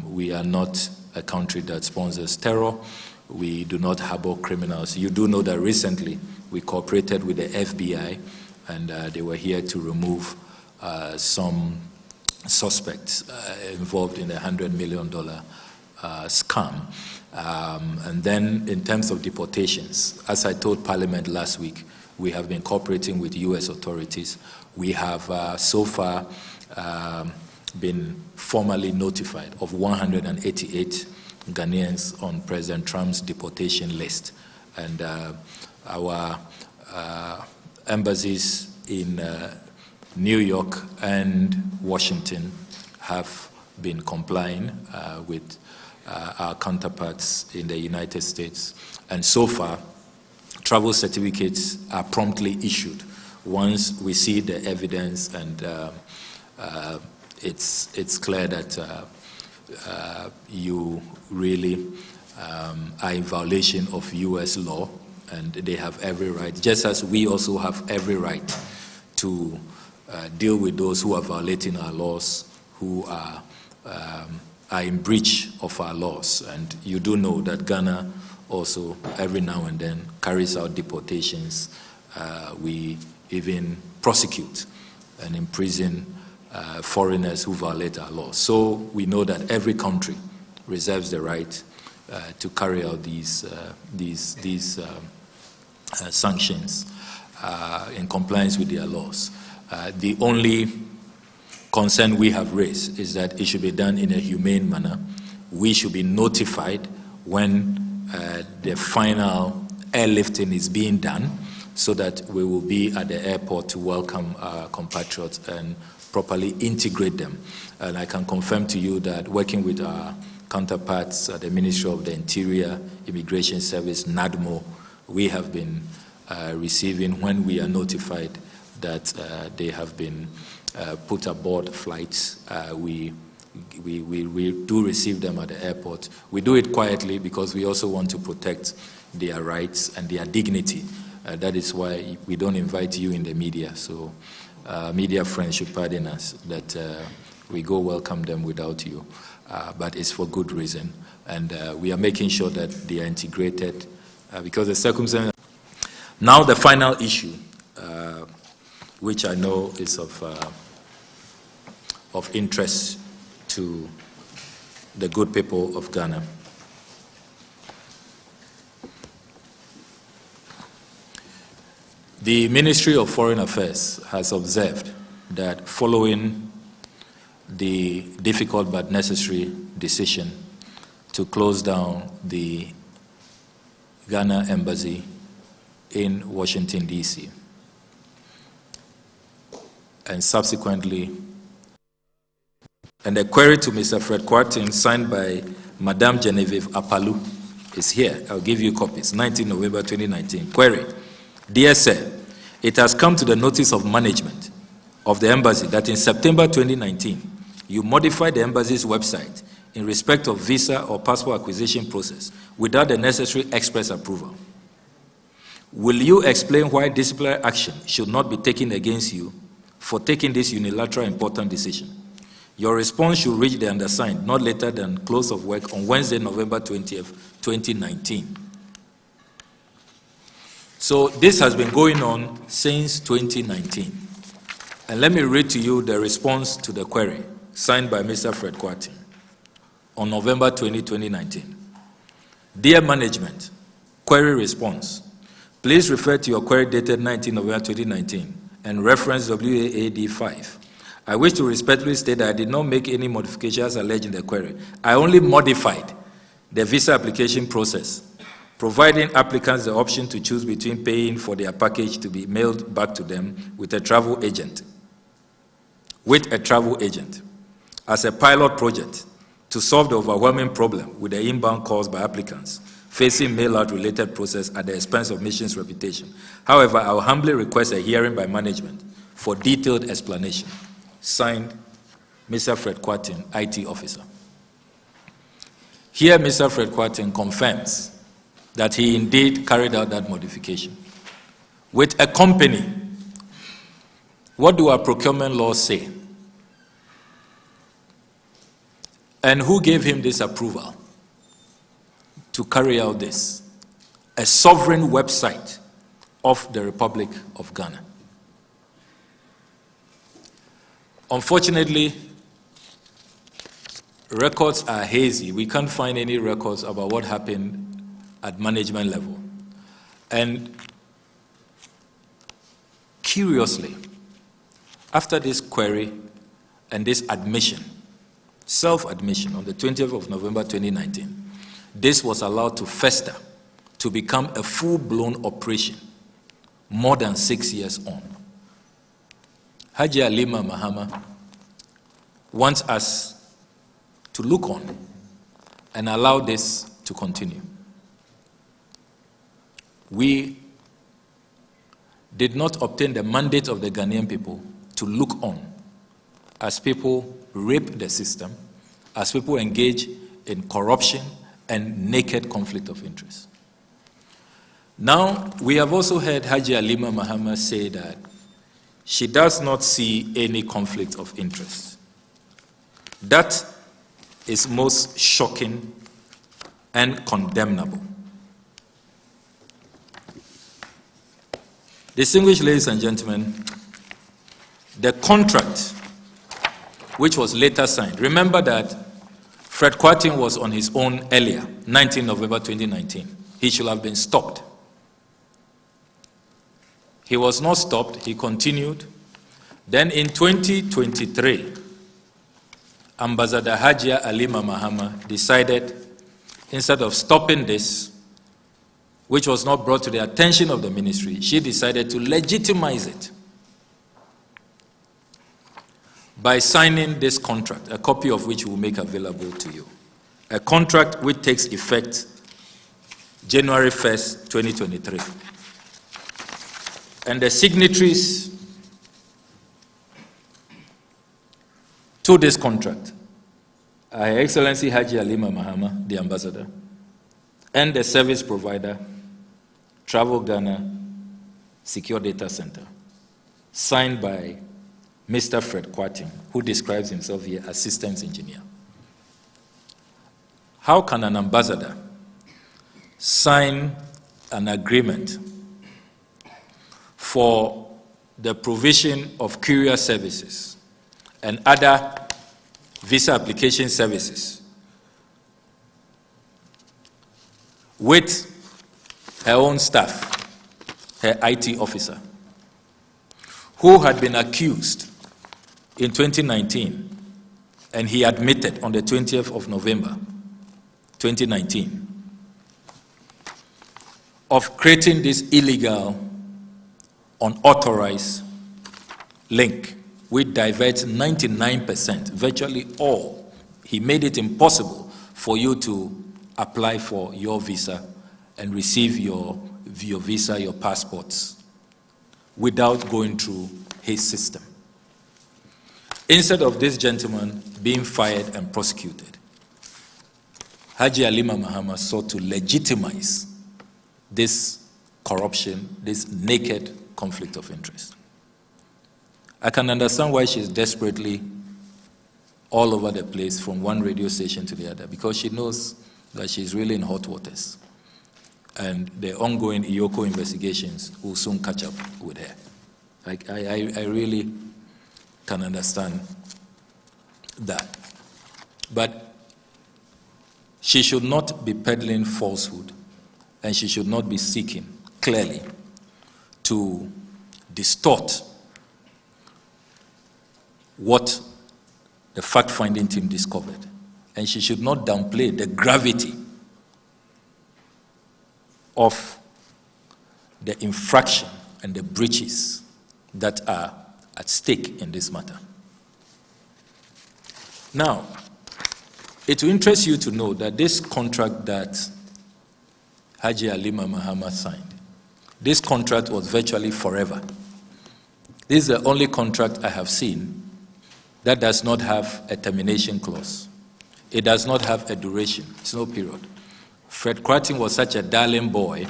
We are not a country that sponsors terror. We do not harbor criminals. You do know that recently we cooperated with the FBI and they were here to remove some suspects involved in a $100 million scam. And then in terms of deportations, as I told Parliament last week, we have been cooperating with U.S. authorities. We have so far been formally notified of 188 Ghanaians on President Trump's deportation list. And our embassies in New York and Washington have been complying with our counterparts in the United States. And so far, travel certificates are promptly issued once we see the evidence and it's clear that you really are in violation of U.S. law, and they have every right, just as we also have every right to deal with those who are violating our laws, who are in breach of our laws. And you do know that Ghana also every now and then carries out deportations. We even prosecute and imprison foreigners who violate our laws. So we know that every country reserves the right to carry out these sanctions in compliance with their laws. The only concern we have raised is that it should be done in a humane manner. We should be notified when the final airlifting is being done, so that we will be at the airport to welcome our compatriots and properly integrate them. And I can confirm to you that working with our counterparts at the Ministry of the Interior, Immigration Service, NADMO, we have been receiving, when we are notified that they have been put aboard flights. We do receive them at the airport. We do it quietly because we also want to protect their rights and their dignity. That is why we don't invite you in the media. So media friends should pardon us that we go welcome them without you. But it's for good reason. And we are making sure that they are integrated because the circumstances. Now the final issue, which I know is of interest to the good people of Ghana. The Ministry of Foreign Affairs has observed that following the difficult but necessary decision to close down the Ghana Embassy in Washington, D.C., and subsequently, and a query to Mr. Fred Kwarteng signed by Madame Genevieve Apalu is here. I'll give you copies. 19 November 2019. Query. Dear Sir, it has come to the notice of management of the embassy that in September 2019, you modified the embassy's website in respect of visa or passport acquisition process without the necessary express approval. Will you explain why disciplinary action should not be taken against you for taking this unilateral important decision? Your response should reach the undersigned not later than close of work on Wednesday, November 20th, 2019. So this has been going on since 2019. And let me read to you the response to the query signed by Mr. Fred Kwarteng on November 20, 2019. Dear Management, query response. Please refer to your query dated 19 November 2019 and reference WAAD 5. I wish to respectfully state that I did not make any modifications alleged in the query. I only modified the visa application process, providing applicants the option to choose between paying for their package to be mailed back to them with a travel agent, as a pilot project to solve the overwhelming problem with the inbound calls by applicants facing mail-out related process at the expense of mission's reputation. However, I will humbly request a hearing by management for detailed explanation. Signed, Mr. Fred Kwarteng, IT officer. Here, Mr. Fred Kwarteng confirms that he indeed carried out that modification with a company. What do our procurement laws say? And who gave him this approval to carry out this? A sovereign website of the Republic of Ghana. Unfortunately, records are hazy. We can't find any records about what happened at management level. And curiously, after this query and this admission, self-admission on the 20th of November 2019, this was allowed to fester, to become a full-blown operation more than 6 years on. Haji Alima Mahama wants us to look on and allow this to continue. We did not obtain the mandate of the Ghanaian people to look on as people rape the system, as people engage in corruption and naked conflict of interest. Now, we have also heard Haji Alima Mahama say that she does not see any conflict of interest. That is most shocking and condemnable. Distinguished ladies and gentlemen, the contract which was later signed, remember that Fred Kwarteng was on his own earlier, 19 November 2019. He should have been stopped. He was not stopped, he continued. Then in 2023, Ambassador Hajia Alima Mahama decided, instead of stopping this, which was not brought to the attention of the ministry, she decided to legitimize it by signing this contract, a copy of which we'll make available to you. A contract which takes effect January 1st, 2023. And the signatories to this contract, Her Excellency Haji Halima Mahama, the ambassador, and the service provider, Travel Ghana Secure Data Center, signed by Mr. Fred Kwating, who describes himself here as systems engineer. How can an ambassador sign an agreement for the provision of courier services and other visa application services with her own staff, her IT officer, who had been accused in 2019, and he admitted on the 20th of November 2019 of creating this illegal, unauthorized link which diverts 99%, virtually all. He made it impossible for you to apply for your visa and receive your visa, your passports, without going through his system. Instead of this gentleman being fired and prosecuted, Haji Halima Mahama sought to legitimize this corruption, this naked conflict of interest. I can understand why she's desperately all over the place from one radio station to the other, because she knows that she's really in hot waters. And the ongoing IOCO investigations will soon catch up with her. I really can understand that. But she should not be peddling falsehood, and she should not be seeking, clearly, to distort what the fact-finding team discovered. And she should not downplay the gravity of the infraction and the breaches that are at stake in this matter. Now, it will interest you to know that this contract that Haji Halima Mahama signed, this contract was virtually forever. This is the only contract I have seen that does not have a termination clause. It does not have a duration. It's no period. Fred Kwating was such a darling boy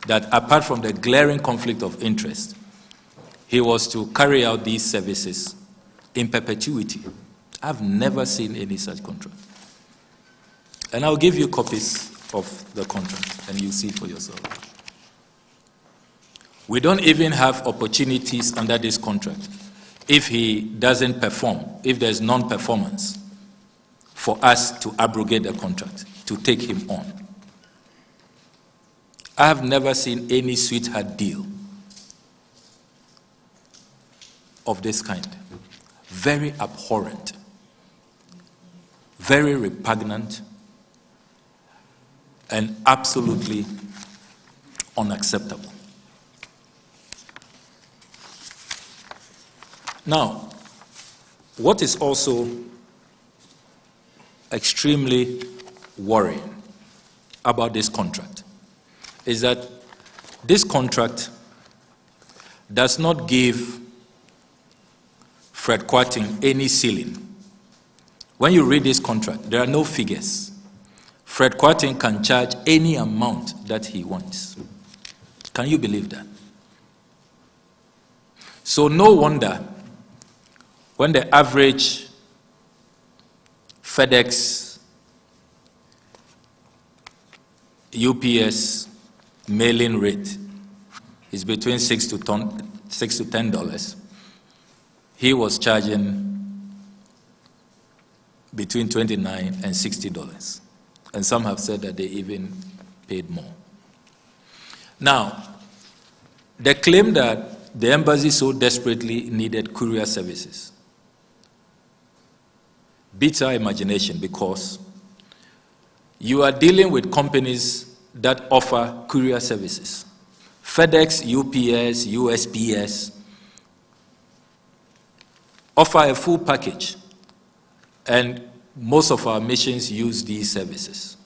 that apart from the glaring conflict of interest, he was to carry out these services in perpetuity. I've never seen any such contract. And I'll give you copies of the contract, and you'll see for yourself. We don't even have opportunities under this contract if he doesn't perform, if there's non-performance, for us to abrogate the contract, to take him on. I have never seen any sweetheart deal of this kind. Very abhorrent, very repugnant, and absolutely unacceptable. Now, what is also extremely worrying about this contract is that this contract does not give Fred Kwating any ceiling. When you read this contract, there are no figures. Fred Kwating can charge any amount that he wants. Can you believe that? So no wonder when the average FedEx, UPS mailing rate is between $6 to $10, he was charging between $29 and $60. And some have said that they even paid more. Now, the claim that the embassy so desperately needed courier services beats our imagination, because you are dealing with companies that offer courier services. FedEx, UPS, USPS offer a full package, and most of our missions use these services.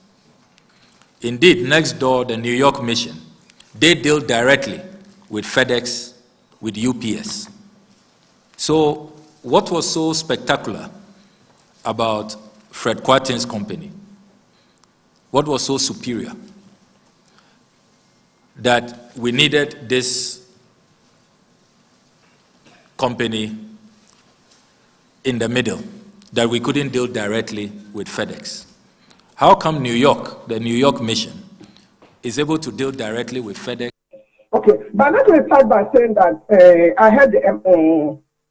Indeed, next door, the New York mission, they deal directly with FedEx, with UPS. So what was so spectacular about Fred Quarten's company. What was so superior that we needed this company in the middle, that we couldn't deal directly with FedEx? How come New York, the New York mission, is able to deal directly with FedEx? Okay, but let me start by saying that I heard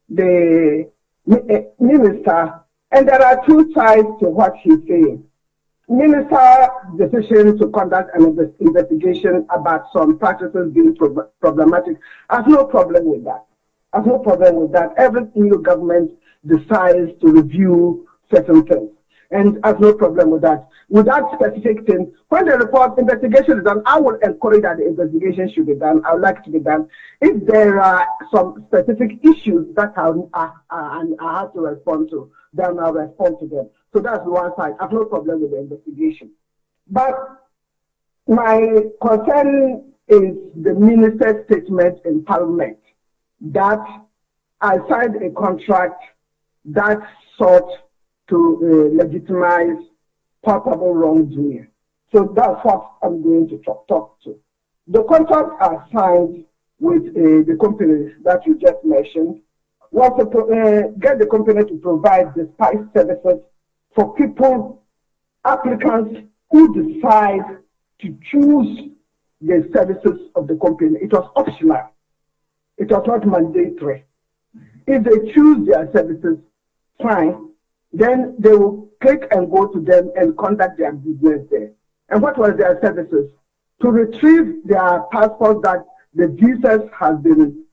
the minister, and there are two sides to what he's saying. Minister's decision to conduct an investigation about some practices being problematic, I have no problem with that. I have no problem with that. Every new government decides to review certain things, and I have no problem with that. With that specific thing, when the report investigation is done, I will encourage that the investigation should be done. I would like it to be done. If there are some specific issues that I have to respond to, then I'll respond to them. So that's one side. I have no problem with the investigation. But my concern is the minister's statement in Parliament that I signed a contract that sought to legitimize palpable wrongdoing. So that's what I'm going to talk to. The contract I signed with the company that you just mentioned was to get the company to provide the spice services for people, applicants who decide to choose the services of the company. It was optional. It was not mandatory. If they choose their services, fine. Then they will click and go to them and conduct their business there. And what was their services? To retrieve their passports that the visas have been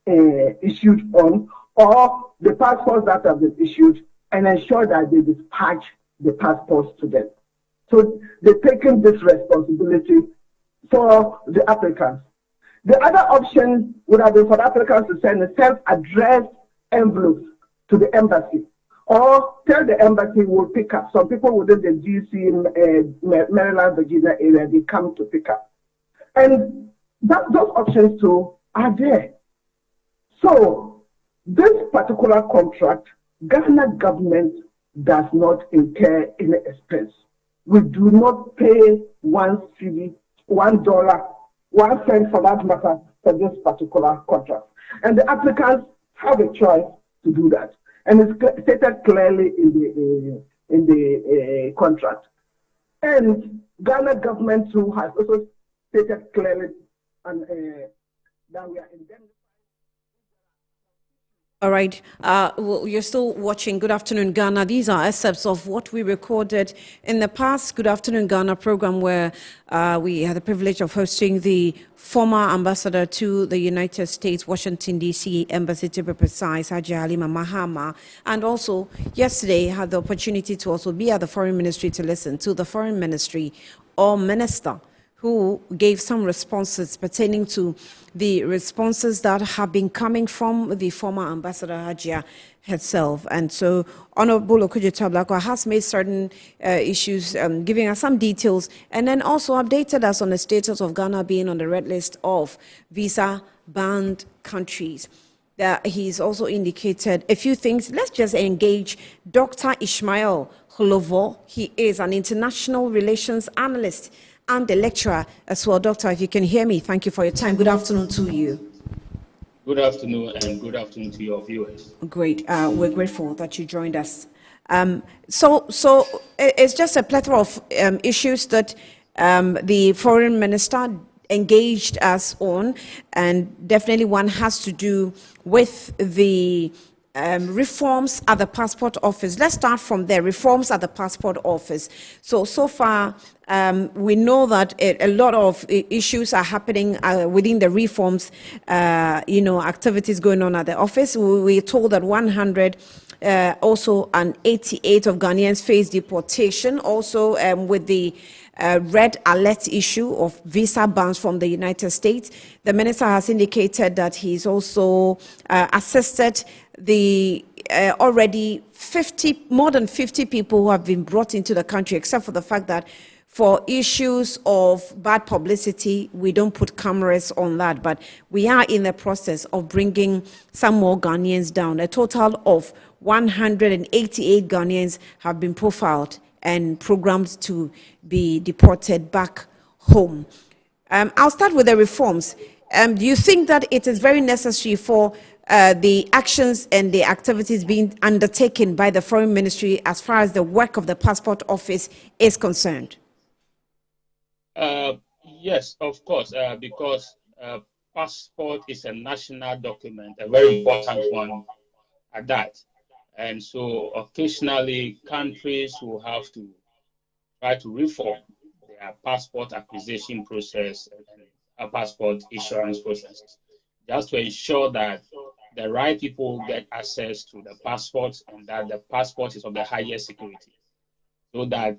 issued on, or the passports that have been issued, and ensure that they dispatch the passports to them. So they're taking this responsibility for the applicants. The other option would have been for the applicants to send a self-addressed envelopes to the embassy, or tell the embassy will pick up. Some people within the DC, Maryland, Virginia area, they come to pick up. And those options too are there. So this particular contract, Ghana government does not incur any expense. We do not pay $1 for that matter for this particular contract. And the applicants have a choice to do that. And it's stated clearly in the contract. And Ghana government too has also stated clearly that we are indemnified. All right. Well, you're still watching Good Afternoon Ghana. These are excerpts of what we recorded in the past Good Afternoon Ghana program, where we had the privilege of hosting the former ambassador to the United States, Washington, D.C. Embassy, to be precise, Haji Halima Mahama. And also yesterday had the opportunity to also be at the Foreign Ministry to listen to the Foreign Ministry or Minister, who gave some responses pertaining to the responses that have been coming from the former ambassador Hajia herself. And so Honorable Okudjo Tablako has made certain issues, giving us some details, and then also updated us on the status of Ghana being on the red list of visa-banned countries. He's also indicated a few things. Let's just engage Dr. Ishmael Holovo. He is an international relations analyst and a lecturer as well. Doctor, if you can hear me, thank you for your time. Good afternoon to you. Good afternoon, and good afternoon to your viewers. Great. We're grateful that you joined us. So it's just a plethora of issues that the foreign minister engaged us on, and definitely one has to do with the reforms at the passport office. Let's start from there. Reforms at the passport office. So far, we know that a lot of issues are happening within the reforms, activities going on at the office. We're told that 100, also an 88 of Ghanaians face deportation, also with the red alert issue of visa bans from the United States. The minister has indicated that he's also assisted the already more than 50 people who have been brought into the country, except for the fact that for issues of bad publicity, we don't put cameras on that, but we are in the process of bringing some more Ghanaians down. A total of 188 Ghanaians have been profiled and programmed to be deported back home. I'll start with the reforms. Do you think that it is very necessary for the actions and the activities being undertaken by the Foreign Ministry as far as the work of the Passport Office is concerned? Yes, of course, because passport is a national document, a very important one at that. And so occasionally countries will have to try to reform their passport acquisition process and passport issuance processes, just to ensure that the right people get access to the passport and that the passport is of the highest security. So that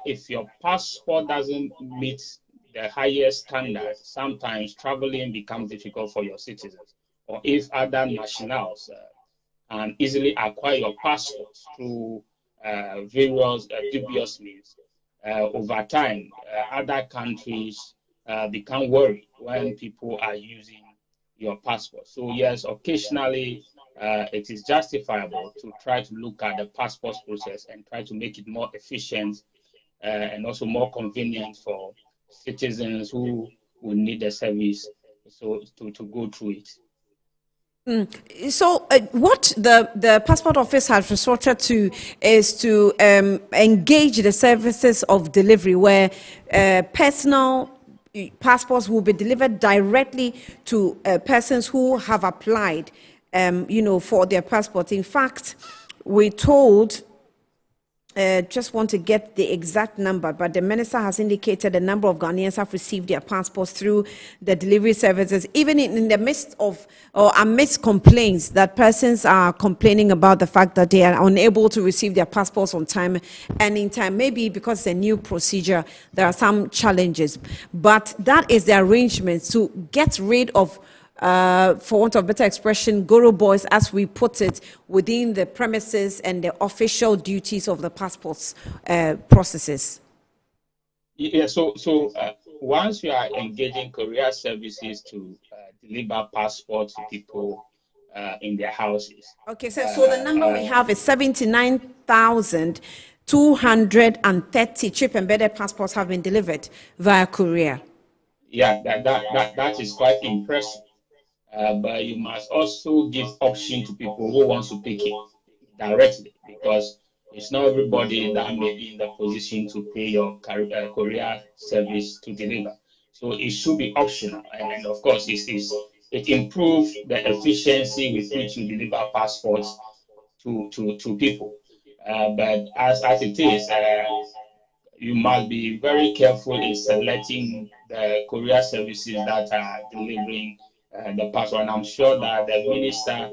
if your passport doesn't meet the highest standard, sometimes traveling becomes difficult for your citizens. Or if other nationals can easily acquire your passport through various dubious means, over time, other countries become worried when people are using your passport. So yes, occasionally it is justifiable to try to look at the passport process and try to make it more efficient and also more convenient for citizens who will need the service so to go through it. So what the Passport Office has resorted to is to engage the services of delivery where personal passports will be delivered directly to persons who have applied for their passport. In fact, we told, just want to get the exact number, but the minister has indicated the number of Ghanaians have received their passports through the delivery services, even in the midst of or amidst complaints that persons are complaining about the fact that they are unable to receive their passports on time and in time. Maybe because it's a new procedure, there are some challenges, but that is the arrangement to get rid of for want of better expression, Goro boys, as we put it, within the premises and the official duties of the passports processes. Yeah, so once you are engaging courier services to deliver passports to people in their houses. Okay, so the number we have is 79,230 chip-embedded passports have been delivered via courier. Yeah, that is quite impressive. But you must also give option to people who want to pick it directly, because it's not everybody that may be in the position to pay your courier service to deliver. So it should be optional, and of course it improves the efficiency with which you deliver passports to people. But as it is, you must be very careful in selecting the courier services that are delivering the passport. And I'm sure that the minister,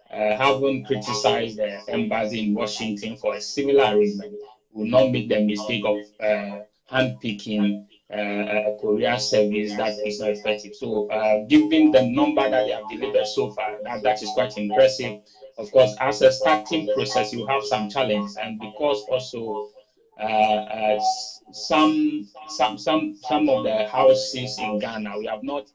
having criticized the embassy in Washington for a similar arrangement, will not make the mistake of handpicking a courier service that is not effective. So given the number that they have delivered so far, that is quite impressive. Of course, as a starting process, you have some challenges, and because also some of the houses in Ghana, we have not,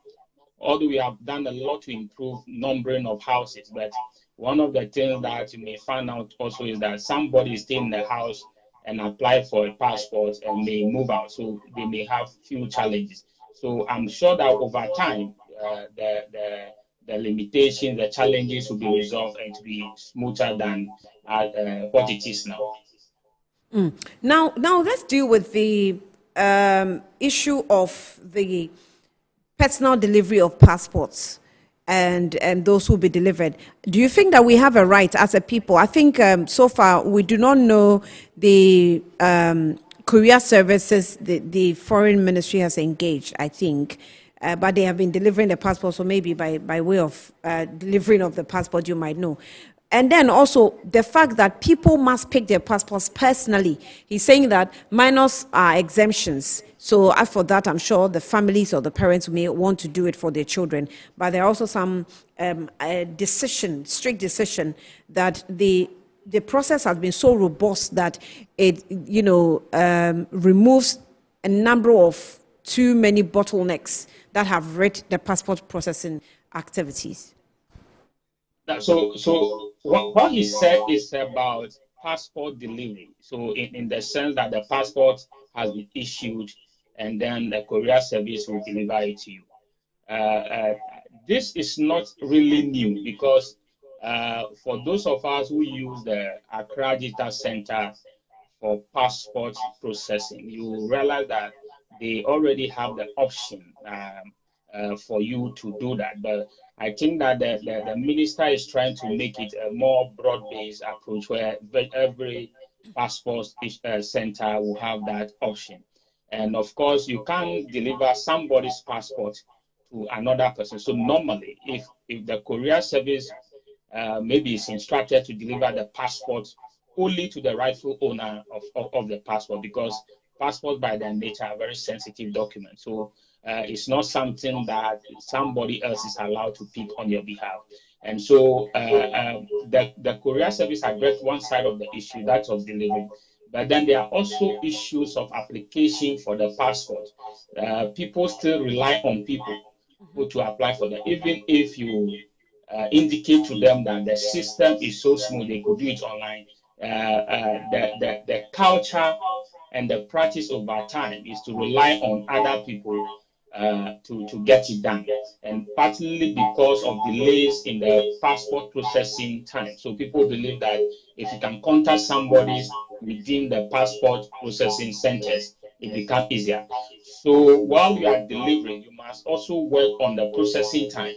although we have done a lot to improve numbering of houses, but one of the things that you may find out also is that somebody is staying in the house and apply for a passport and may move out, so they may have few challenges. So I'm sure that over time, the limitations, the challenges will be resolved and to be smoother than what it is now. Now let's deal with the issue of the personal delivery of passports and those who will be delivered. Do you think that we have a right as a people? I think so far we do not know the courier services the foreign ministry has engaged, I think. But they have been delivering the passport, so maybe by way of delivering of the passport, you might know. And then also the fact that people must pick their passports personally. He's saying that minors are exemptions. So as for that, I'm sure the families or the parents may want to do it for their children. But there are also some strict decision that the process has been so robust that it removes a number of too many bottlenecks that have wrecked the passport processing activities? So what he said is about passport delivery. So in the sense that the passport has been issued and then the courier service will deliver it to you. This is not really new because for those of us who use the Accra Digital Center for passport processing, you realize that they already have the option for you to do that. But I think that the minister is trying to make it a more broad-based approach where every passport center will have that option. And of course, you can't deliver somebody's passport to another person. So normally, if the courier service maybe is instructed to deliver the passport only to the rightful owner of the passport, because passports by their nature are very sensitive documents. So it's not something that somebody else is allowed to pick on your behalf. And so the courier service addressed one side of the issue, that of delivery. But then there are also issues of application for the passport. People still rely on people to apply for them, even if you indicate to them that the system is so smooth they could do it online. The culture and the practice over time is to rely on other people to get it done, and partly because of delays in the passport processing time. So people believe that if you can contact somebody within the passport processing centers, it becomes easier. So while you are delivering, you must also work on the processing time.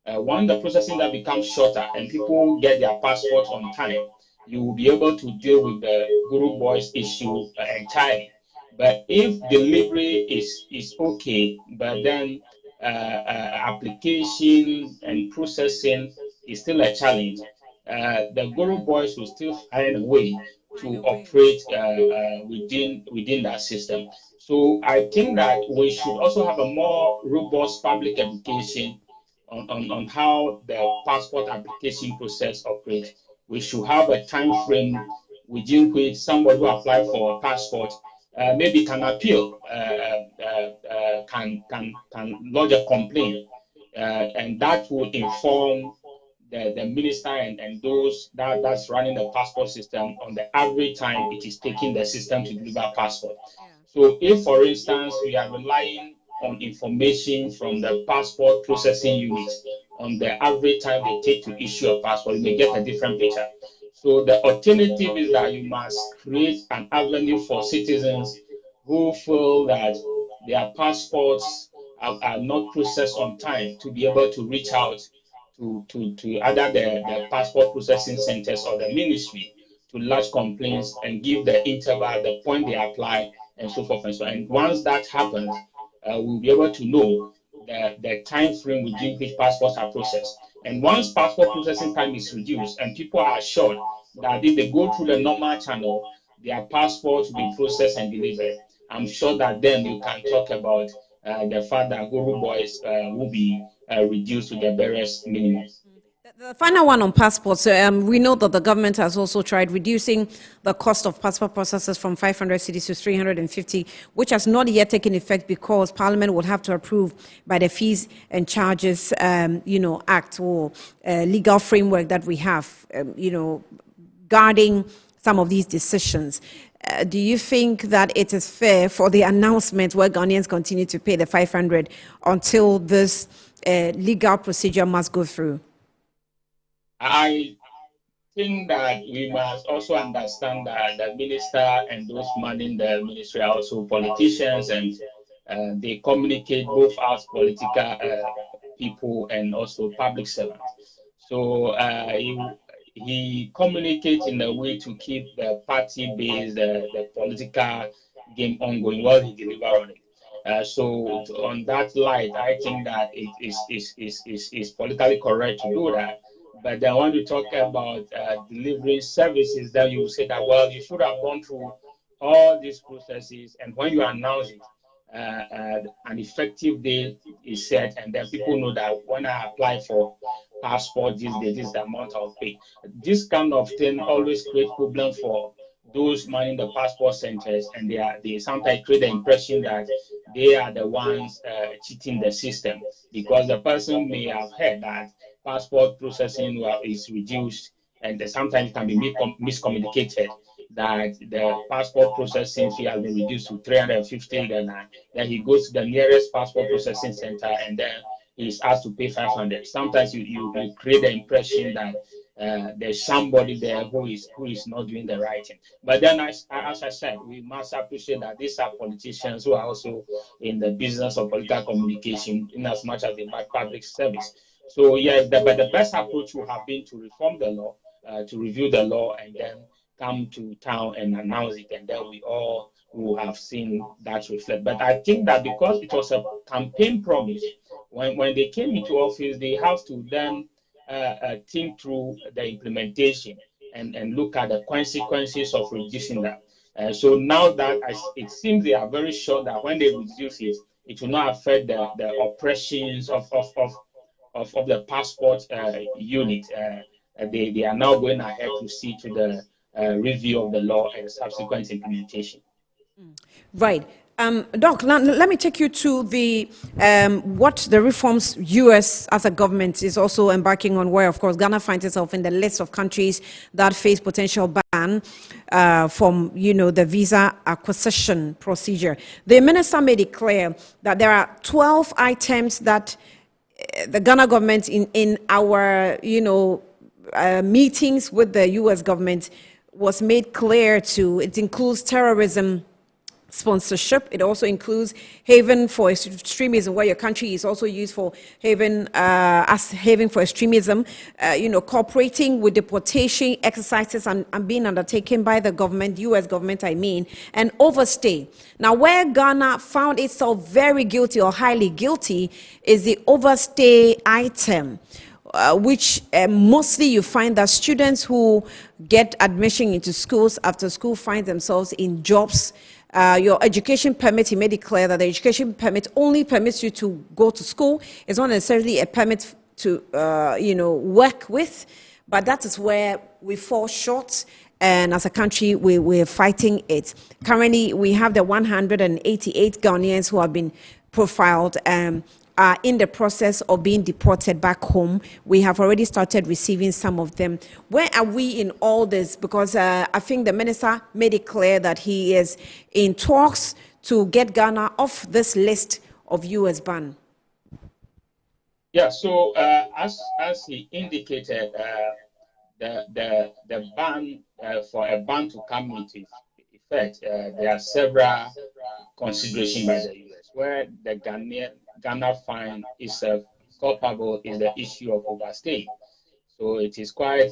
When the processing that becomes shorter and people get their passports on time, you will be able to deal with the Guru Boys issue entirely. But if delivery is okay, but then application and processing is still a challenge, the Guru Boys will still find a way to operate within that system. So I think that we should also have a more robust public education on how the passport application process operates. We should have a time frame within which somebody who applied for a passport maybe can appeal, can lodge a complaint, and that will inform the minister and those that's running the passport system on the average time it is taking the system to deliver passport. So if, for instance, we are relying on information from the passport processing units on the average time they take to issue a passport, you may get a different picture. So the alternative is that you must create an avenue for citizens who feel that their passports are not processed on time to be able to reach out to either the passport processing centers or the ministry to lodge complaints and give the interval, the point they apply, and so forth and so on. And once that happens, we'll be able to know the time frame within which passports are processed. And once passport processing time is reduced and people are assured that if they go through the normal channel, their passports will be processed and delivered, I'm sure that then you can talk about the fact that Guru Boys will be reduced to the barest minimum. The final one on passports. We know that the government has also tried reducing the cost of passport processes from 500 cedis to 350, which has not yet taken effect because Parliament will have to approve by the Fees and Charges, Act or legal framework that we have, guarding some of these decisions. Do you think that it is fair for the announcement where Ghanaians continue to pay the 500 until this legal procedure must go through? I think that we must also understand that the minister and those manning the ministry are also politicians, and they communicate both as political people and also public servants. So he communicates in a way to keep the party base, the political game ongoing while he delivers on it. So on that light, I think that it is politically correct to do that. But then when you talk about delivering services, then you say that, well, you should have gone through all these processes, and when you announce it, an effective date is set, and then people know that when I apply for passport, this is the amount I'll pay. This kind of thing always creates problem for those manning the passport centers, and they sometimes create the impression that they are the ones cheating the system, because the person may have heard that passport processing is reduced, and sometimes it can be miscommunicated that the passport processing fee has been reduced to 350 Ghana. Then he goes to the nearest passport processing center, and then he's asked to pay 500. Sometimes you create the impression that there's somebody there who is not doing the right thing. But then, as I said, we must appreciate that these are politicians who are also in the business of political communication, in as much as they make public service. So yeah, but the best approach would have been to reform the law, to review the law, and then come to town and announce it, and then we all will have seen that reflect. But I think that because it was a campaign promise, when they came into office, they have to then think through the implementation and look at the consequences of reducing that. So now that it seems they are very sure that when they reduce it, it will not affect the operations of the passport unit. They are now going ahead to see to the review of the law and subsequent implementation. Right. Doc, let me take you to the what the reforms U.S. as a government is also embarking on, where, of course, Ghana finds itself in the list of countries that face potential ban from, the visa acquisition procedure. The minister made it clear that there are 12 items that the Ghana government in our, meetings with the U.S. government was made clear to. It includes terrorism sponsorship. It also includes haven for extremism, where your country is also used for haven as haven for extremism. Cooperating with deportation exercises and being undertaken by the government, U.S. government, and overstay. Now, where Ghana found itself very guilty or highly guilty is the overstay item. Which mostly you find that students who get admission into schools after school find themselves in jobs. Your education permit, he made it clear that the education permit only permits you to go to school. It's not necessarily a permit to, work with, but that is where we fall short. And as a country, we're fighting it. Currently, we have the 188 Ghanaians who have been profiled are in the process of being deported back home. We have already started receiving some of them. Where are we in all this? Because I think the minister made it clear that he is in talks to get Ghana off this list of U.S. ban. Yeah, so as he indicated, the ban for a ban to come into effect, there are several considerations by the U.S. where the Ghana fine is culpable is the issue of overstay. So it is quite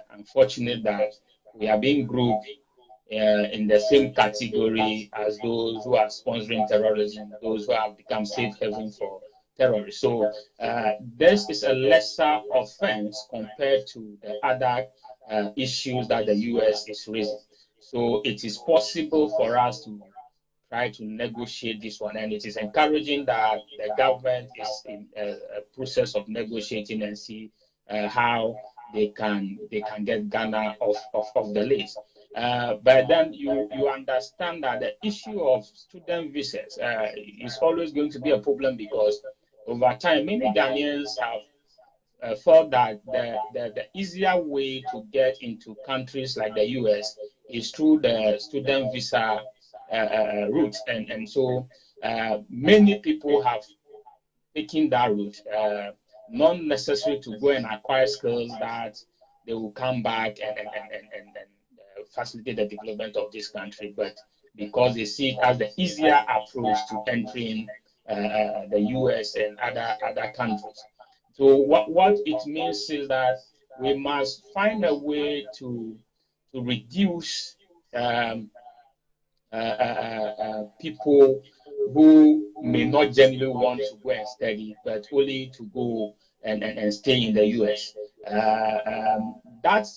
unfortunate that we are being grouped in the same category as those who are sponsoring terrorism, those who have become safe haven for terrorists. So this is a lesser offense compared to the other issues that the U.S. is raising. So it is possible for us to try to negotiate this one, and it is encouraging that the government is in a process of negotiating and see how they can get Ghana off the list. But then you understand that the issue of student visas is always going to be a problem, because over time many Ghanaians have thought that the easier way to get into countries like the US is through the student visa route, and so many people have taken that route, not necessarily to go and acquire skills that they will come back and facilitate the development of this country, but because they see it as the easier approach to entering the US and other countries. So what it means is that we must find a way to reduce people who may not genuinely want to go and study, but only to go and stay in the US. That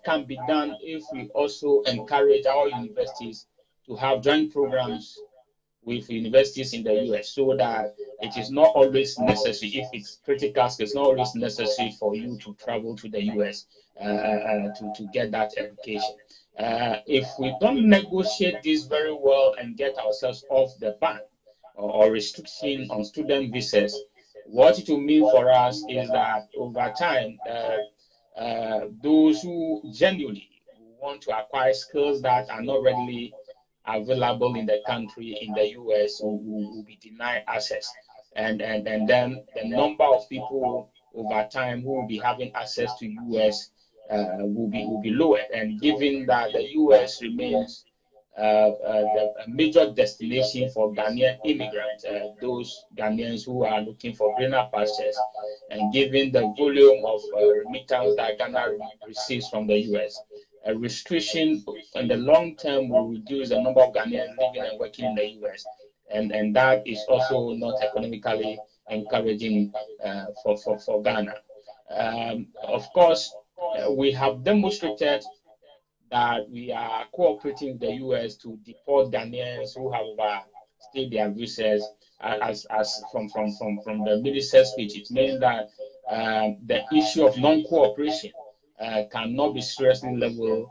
can be done if we also encourage our universities to have joint programs with universities in the US, so that it is not always necessary, if it's critical, it's not always necessary for you to travel to the US to get that education. If we don't negotiate this very well and get ourselves off the ban or restriction on student visas, what it will mean for us is that over time, those who genuinely want to acquire skills that are not readily available in the country, in the US, will be denied access. And then the number of people over time who will be having access to US will be lower. And given that the US remains a major destination for Ghanaian immigrants, those Ghanaians who are looking for greener pastures, and given the volume of remittance that Ghana receives from the US, a restriction in the long term will reduce the number of Ghanaians living and working in the US, and that is also not economically encouraging for Ghana. Of course, we have demonstrated that we are cooperating with the US to deport Ghanaians who have overstayed their visas. As from the minister's speech, it means that the issue of non-cooperation cannot be seriously leveled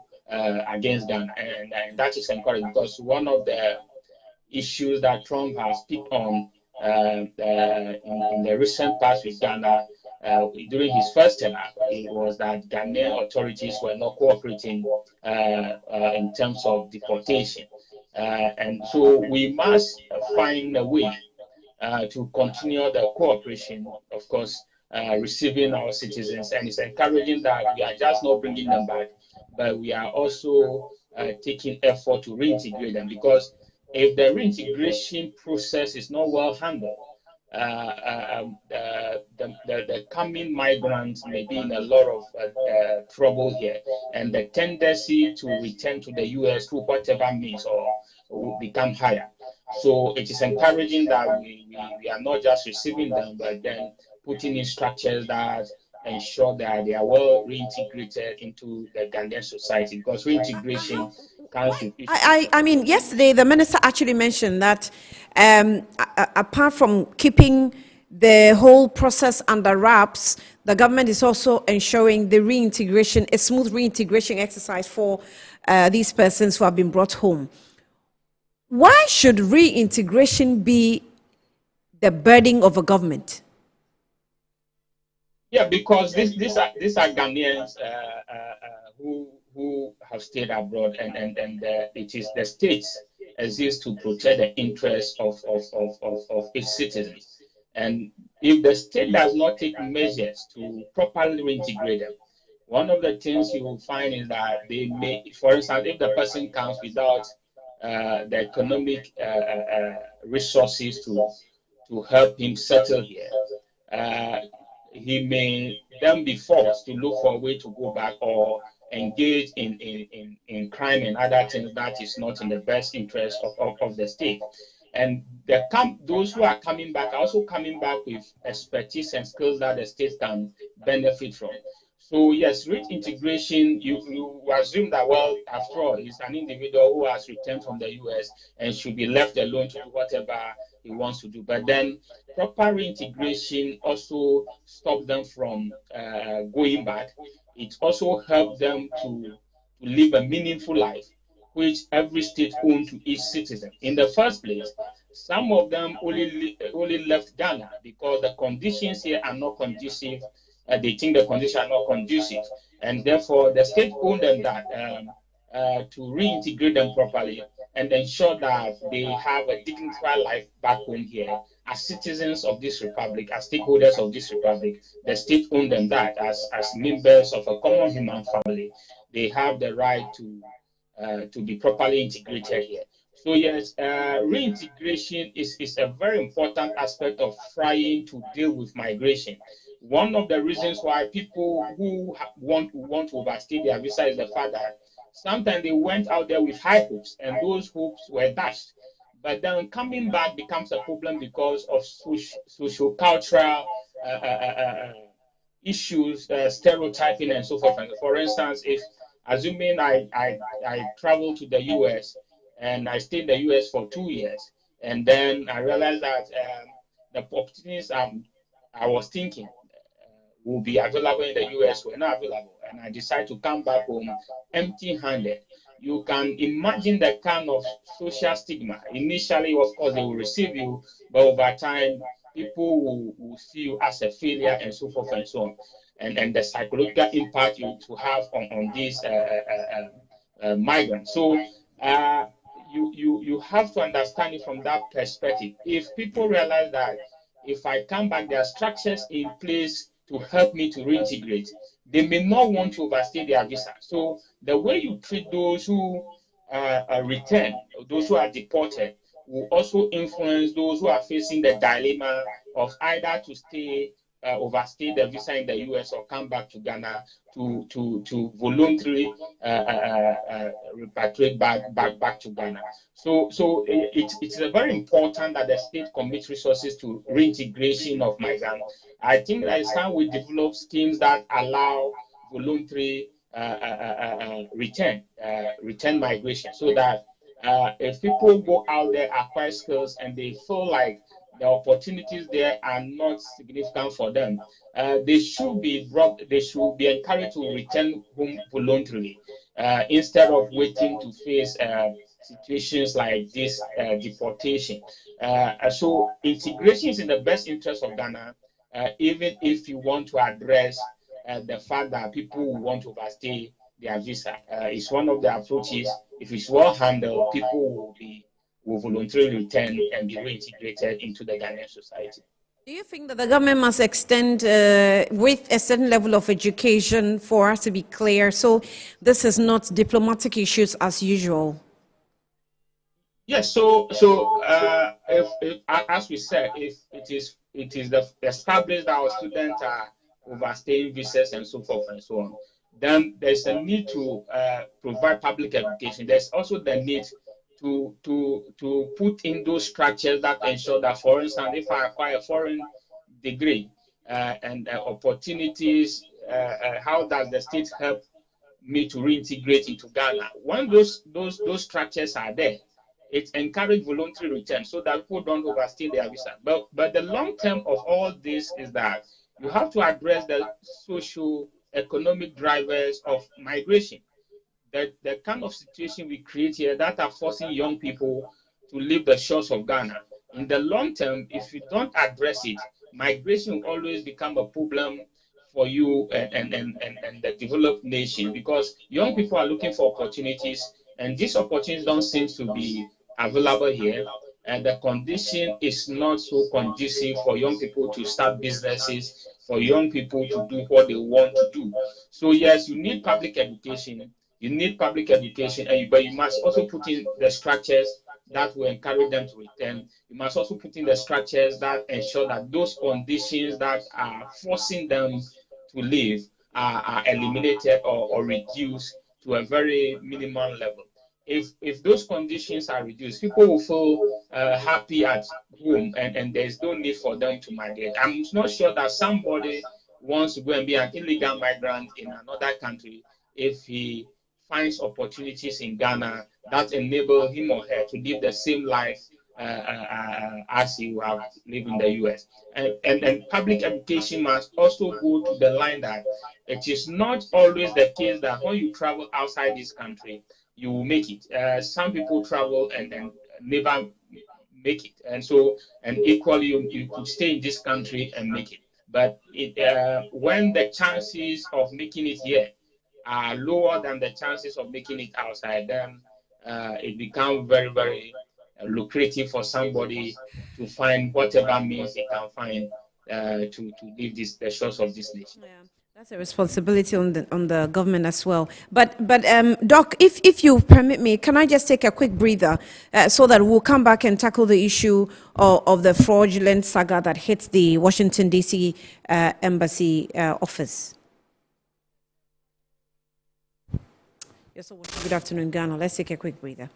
against Ghana, and that is encouraging, because one of the issues that Trump has picked on in the recent past with Ghana during his first term, it was that Ghanaian authorities were not cooperating in terms of deportation. And so we must find a way to continue the cooperation, of course, receiving our citizens. And it's encouraging that we are just not bringing them back, but we are also taking effort to reintegrate them, because if the reintegration process is not well handled, the coming migrants may be in a lot of trouble here, and the tendency to return to the US through whatever means will become higher. So it is encouraging that we are not just receiving them, but then putting in structures that ensure that they are well reintegrated into the Ghanaian society, because reintegration comes with issues. I mean, yesterday the minister actually mentioned that apart from keeping the whole process under wraps, the government is also ensuring the reintegration, a smooth reintegration exercise for these persons who have been brought home. Why should reintegration be the burden of a government? Yeah, because these are Ghanaians who have stayed abroad, and it is the states exist to protect the interests of its citizens. And if the state does not take measures to properly reintegrate them, one of the things you will find is that they may, for instance, if the person comes without the economic resources to help him settle here, he may then be forced to look for a way to go back or engage in crime and other things that is not in the best interest of the state. And those who are coming back are also coming back with expertise and skills that the state can benefit from. So yes, reintegration, you assume that, well, after all, he's an individual who has returned from the US and should be left alone to do whatever he wants to do. But then proper reintegration also stops them from going back. It also helps them to live a meaningful life, which every state owns to each citizen. In the first place, some of them only left Ghana because the conditions here are not conducive. They think the conditions are not conducive, and therefore the state owns them that to reintegrate them properly and ensure that they have a dignified life back home here as citizens of this republic, as stakeholders of this republic. The state owns them that as members of a common human family, they have the right to be properly integrated here. So yes, reintegration is a very important aspect of trying to deal with migration. One of the reasons why people who want to overstay their visa is the fact that sometimes they went out there with high hopes, and those hopes were dashed. But then coming back becomes a problem because of social-cultural issues, stereotyping, and so forth. For instance, if assuming I travel to the US and I stay in the US for 2 years, And then I realized that the opportunities I was thinking will be available in the US were not available. And I decided to come back home empty-handed. You can imagine the kind of social stigma. Initially, of course, they will receive you, but over time, people will see you as a failure and so forth and so on. And the psychological impact you have on these migrants. So you have to understand it from that perspective. If people realize that if I come back, there are structures in place to help me to reintegrate, they may not want to overstay their visa. So the way you treat those who return, those who are deported, will also influence those who are facing the dilemma of either to stay, overstay the visa in the US or come back to Ghana to voluntarily repatriate back to Ghana. So it's very important that the state commits resources to reintegration of migrants. I think that it's time we develop schemes that allow voluntary return migration, so that if people go out there, acquire skills, and they feel like the opportunities there are not significant for them, they should be encouraged to return home voluntarily instead of waiting to face situations like this deportation. So integration is in the best interest of Ghana, even if you want to address the fact that people will want to overstay their visa. It's one of the approaches. If it's well handled, people will voluntarily return and be reintegrated into the Ghanaian society. Do you think that the government must extend with a certain level of education for us to be clear? So this is not diplomatic issues as usual. Yes. So if as we said, if it is established that our students are overstaying visas and so forth and so on, then there's a need to provide public education. There's also the need to put in those structures that ensure that, for instance, if I acquire a foreign degree and opportunities, how does the state help me to reintegrate into Ghana? When those structures are there, it encourages voluntary return so that people don't overstay their visa. But the long term of all this is that you have to address the socio-economic drivers of migration. The kind of situation we create here that are forcing young people to leave the shores of Ghana. In the long term, if you don't address it, migration will always become a problem for you and the developed nation, because young people are looking for opportunities, and these opportunities don't seem to be available here, and the condition is not so conducive for young people to start businesses, for young people to do what they want to do. So yes, you need public education. But you must also put in the structures that will encourage them to return. You must also put in the structures that ensure that those conditions that are forcing them to leave are eliminated or reduced to a very minimal level. If those conditions are reduced, people will feel happy at home, and there's no need for them to migrate. I'm not sure that somebody wants to go and be an illegal migrant in another country if he finds opportunities in Ghana that enable him or her to live the same life as he would have lived in the US. And public education must also go to the line that it is not always the case that when you travel outside this country, you will make it. Some people travel and never make it. And equally, you could stay in this country and make it. But when the chances of making it here are lower than the chances of making it outside, then it becomes very, very lucrative for somebody to find whatever means they can find to leave the shores of this nation. Yeah. That's a responsibility on the government as well. But Doc, if you permit me, can I just take a quick breather so that we'll come back and tackle the issue of the fraudulent saga that hits the Washington, D.C. Embassy office? You're so watching Good Afternoon, Ghana. Let's take a quick breather.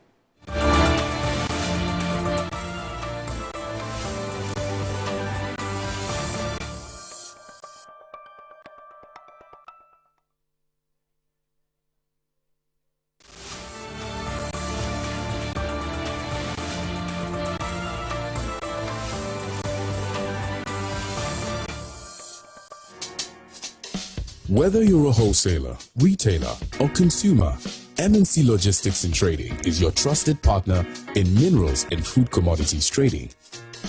Whether you're a wholesaler, retailer, or consumer, MNC Logistics and Trading is your trusted partner in minerals and food commodities trading.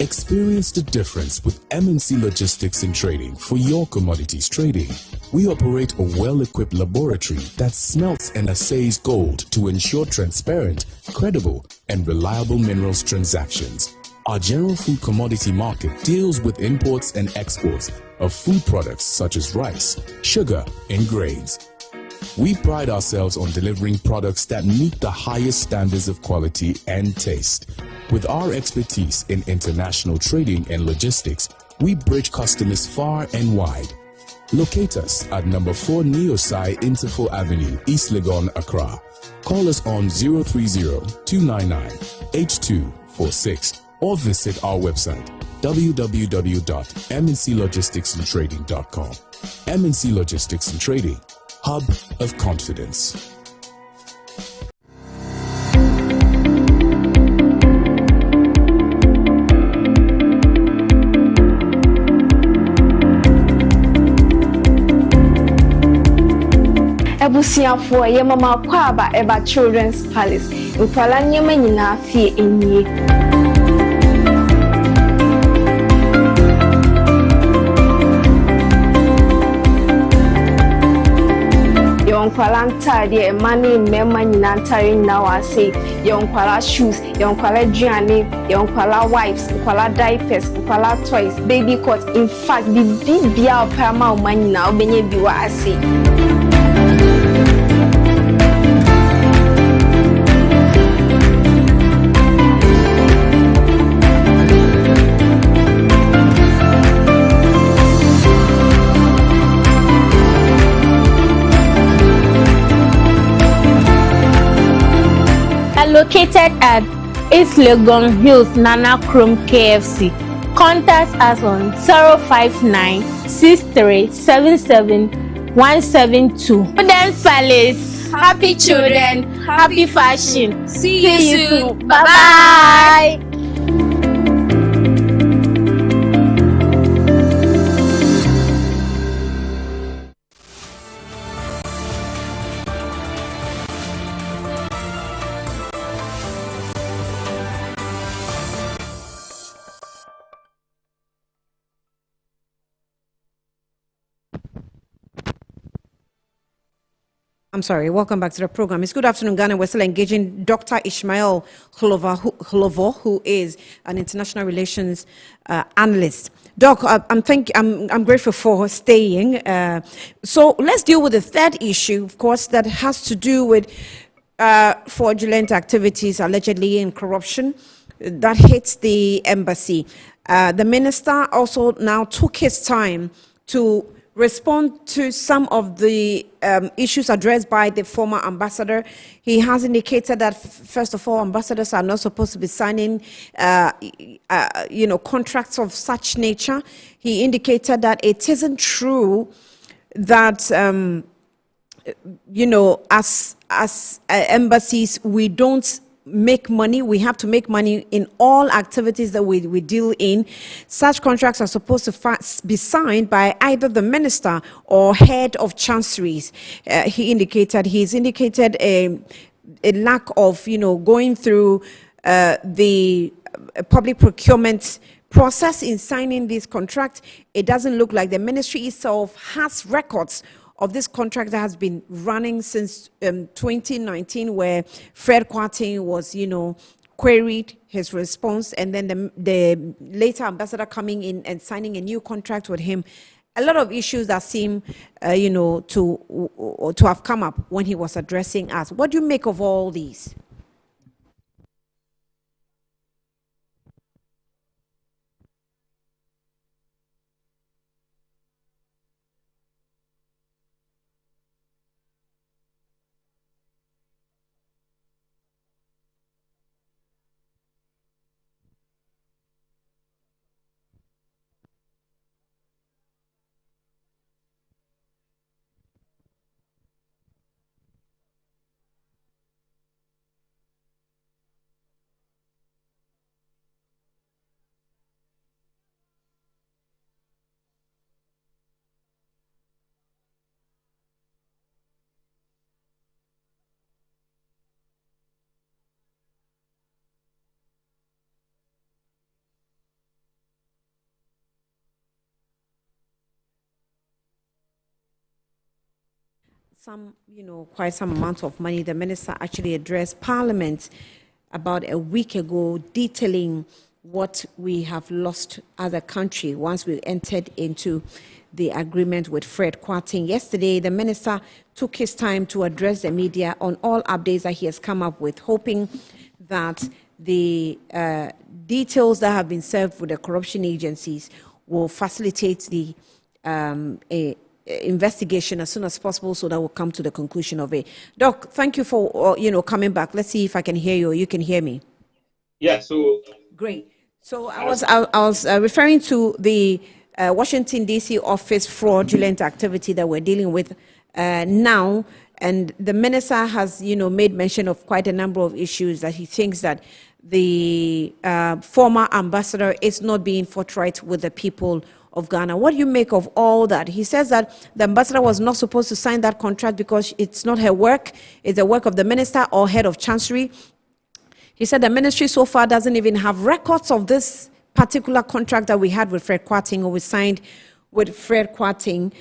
Experience the difference with MNC Logistics and Trading for your commodities trading. We operate a well-equipped laboratory that smelts and assays gold to ensure transparent, credible, and reliable minerals transactions. Our general food commodity market deals with imports and exports of food products such as rice, sugar, and grains. We pride ourselves on delivering products that meet the highest standards of quality and taste. With our expertise in international trading and logistics, we bridge customers far and wide. Locate us at number 4 Neosai Interfo Avenue, East Legon, Accra. Call us on 030-299-8246 or visit our website www.mnclogisticsandtrading.com. MNC Logistics and Trading, hub of confidence. Ebusiafo ye mama kwaba eba Children's Palace. Nkwala nyema nyina fie enyi. Yonkwala ntade mani mema nyina ntare nyina wase. Yonkwala shoes, yonkwala duane, yonkwala wipes, yonkwala diapers, yonkwala toys, baby coat. In fact, bibia opama umanyina obenye biwa ase. Located at East Legon Hills, Nana Chrome KFC. Contact us on 059-6377-172. Children's Palace. Happy children, happy fashion. See you soon. Bye-bye. I'm sorry, welcome back to the program. It's Good Afternoon, Ghana. We're still engaging Dr. Ishmael Hlovo, who is an international relations analyst. Doc, I'm grateful for staying. So let's deal with the third issue, of course, that has to do with fraudulent activities allegedly in corruption that hits the embassy. The minister also now took his time to respond to some of the issues addressed by the former ambassador. He has indicated that, first of all, ambassadors are not supposed to be signing, contracts of such nature. He indicated that it isn't true that, as embassies, we don't make money. We have to make money in all activities that we deal in. Such contracts are supposed to be signed by either the minister or head of chanceries. He's indicated a lack of, going through the public procurement process in signing this contract. It doesn't look like the ministry itself has records of this contract that has been running since 2019, where Fred Kwarteng was, queried his response, and then the later ambassador coming in and signing a new contract with him. A lot of issues that seem, to have come up when he was addressing us. What do you make of all these? quite some amount of money. The minister actually addressed Parliament about a week ago, detailing what we have lost as a country once we entered into the agreement with Fred Kwarteng. Yesterday, the minister took his time to address the media on all updates that he has come up with, hoping that the details that have been served with the corruption agencies will facilitate the investigation as soon as possible, so that we'll come to the conclusion of it. Doc, thank you for coming back. Let's see if I can hear you or you can hear me. Yeah, so great. So I was referring to the Washington D.C. office fraudulent activity that we're dealing with now, and the minister has made mention of quite a number of issues that he thinks that the former ambassador is not being forthright with the people of Ghana. What do you make of all that? He says that the ambassador was not supposed to sign that contract because it's not her work, it's the work of the minister or head of chancery. He said the ministry so far doesn't even have records of this particular contract that we had with Fred Kwarteng, or we signed with Fred Kwarteng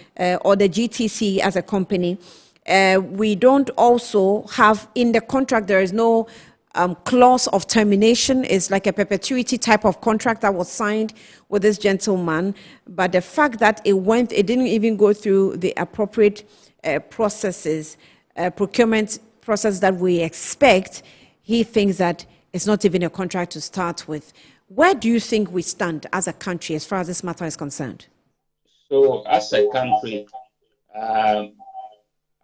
or the GTC as a company. We don't also have in the contract, there is no clause of termination. Is like a perpetuity type of contract that was signed with this gentleman, but the fact that it didn't even go through the appropriate processes, procurement process that we expect, he thinks that it's not even a contract to start with. Where do you think we stand as a country as far as this matter is concerned? So as a country, I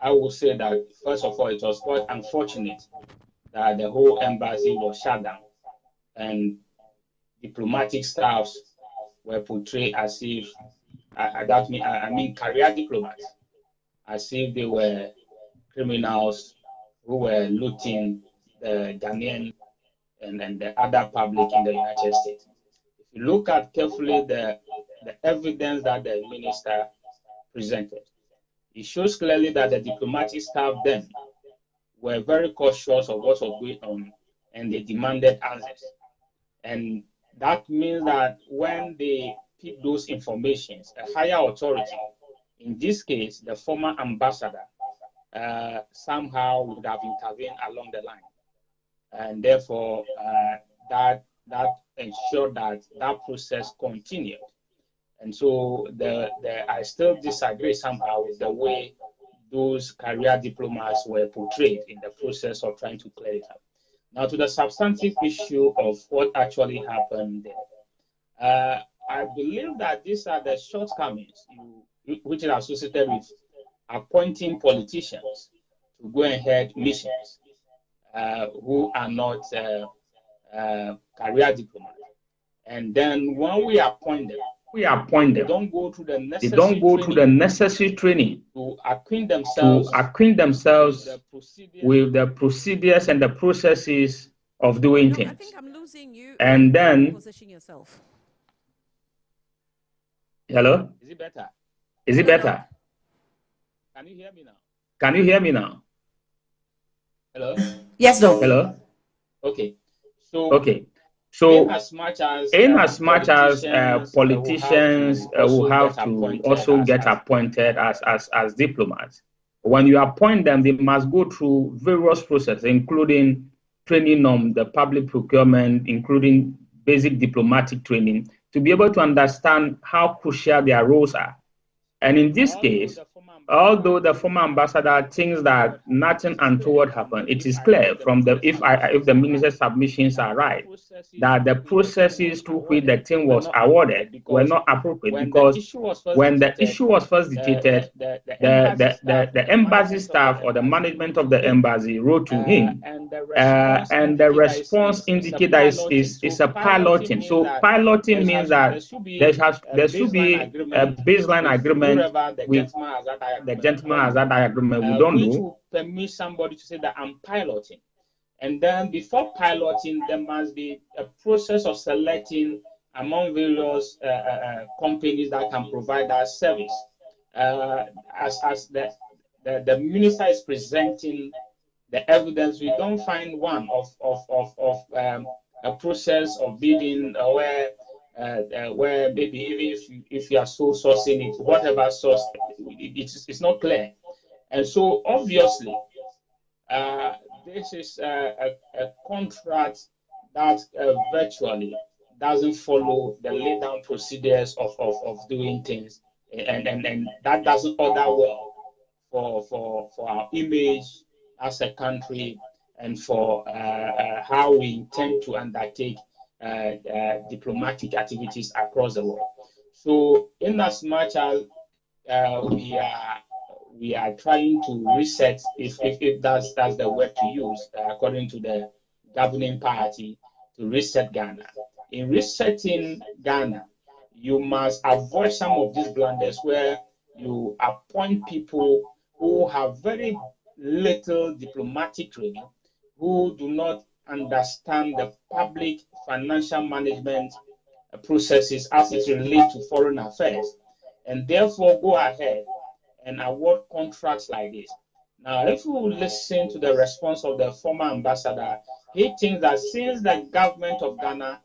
would say that first of all, it was quite unfortunate that the whole embassy was shut down and diplomatic staffs were portrayed as if, I mean career diplomats, as if they were criminals who were looting the Ghanaian and the other public in the United States. If you look at carefully the evidence that the minister presented, it shows clearly that the diplomatic staff then were very cautious of what was going on, and they demanded answers. And that means that when they pick those informations, a higher authority, in this case, the former ambassador, somehow would have intervened along the line. And therefore, that ensured that that process continued. And so I still disagree somehow with the way those career diplomats were portrayed in the process of trying to clear it up. Now, to the substantive issue of what actually happened there, I believe that these are the shortcomings which are associated with appointing politicians to go and head missions who are not career diplomats. And then when we appoint them, they don't go through the necessary training to acquaint themselves with the procedures and the processes of doing things. I think I'm losing you. And then position yourself. Hello? Is it better? Is it better? Can you hear me now? Can you hear me now? Hello? Yes, Doc. Hello? Okay. So in as much as politicians will have to also get appointed as diplomats, when you appoint them, they must go through various processes, including training on the public procurement, including basic diplomatic training, to be able to understand how crucial their roles are. And in this case, although the former ambassador thinks that nothing untoward happened, it is clear from if the minister's submissions are right, that the processes through which the thing was awarded were not appropriate, because when the issue was first dictated, the embassy staff or the management of the embassy wrote to him, and the response indicated that it's a piloting. So piloting means that there should be a baseline agreement with the gentleman has that agreement. We don't know. To permit somebody to say that I'm piloting, and then before piloting, there must be a process of selecting among various companies that can provide that service. As the minister is presenting the evidence, we don't find one of a process of bidding where maybe even if you are so sourcing it, whatever source, it's not clear. And so obviously, this is a contract that virtually doesn't follow the laid down procedures of doing things, and that doesn't order well for our image as a country and for how we intend to undertake diplomatic activities across the world. So in as much as we are trying to reset, if that's the word to use, according to the governing party, to reset Ghana. In resetting Ghana, you must avoid some of these blunders where you appoint people who have very little diplomatic training, who do not understand the public financial management processes as it relates to foreign affairs, and therefore go ahead and award contracts like this. Now, if you listen to the response of the former ambassador, he thinks that since the government of Ghana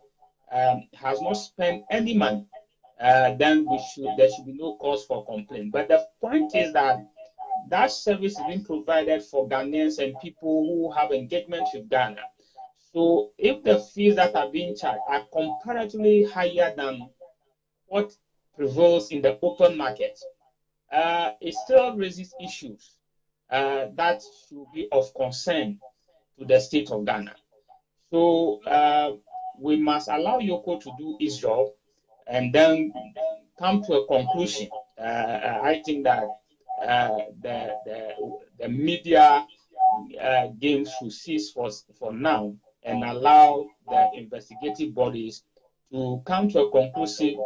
has not spent any money, then there should be no cause for complaint. But the point is that that service is being provided for Ghanaians and people who have engagement with Ghana. So if the fees that are being charged are comparatively higher than what prevails in the open market, it still raises issues that should be of concern to the state of Ghana. So we must allow Yoko to do his job and then come to a conclusion. I think that the media games should cease for now and allow the investigative bodies to come to a conclusive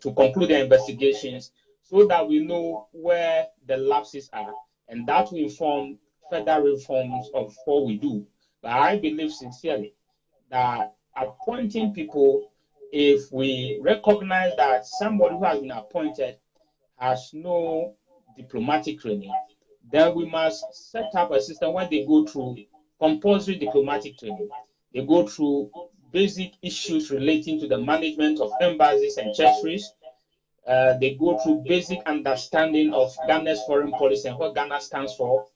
to conclude the investigations so that we know where the lapses are, and that will inform further reforms of what we do. But I believe sincerely that appointing people, if we recognize that somebody who has been appointed has no diplomatic training, then we must set up a system where they go through compulsory diplomatic training. They go through basic issues relating to the management of embassies and churches. They go through basic understanding of Ghana's foreign policy and what Ghana stands for,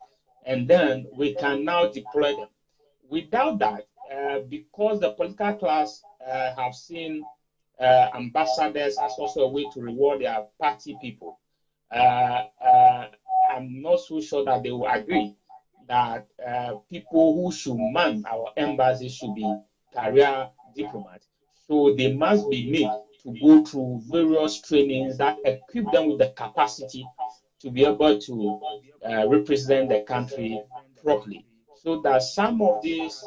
and then we can now deploy them. Without that, because the political class have seen ambassadors as also a way to reward their party people, I'm not so sure that they will agree that people who should man our embassies should be career diplomats. So they must be made to go through various trainings that equip them with the capacity to be able to represent the country properly. So that some of these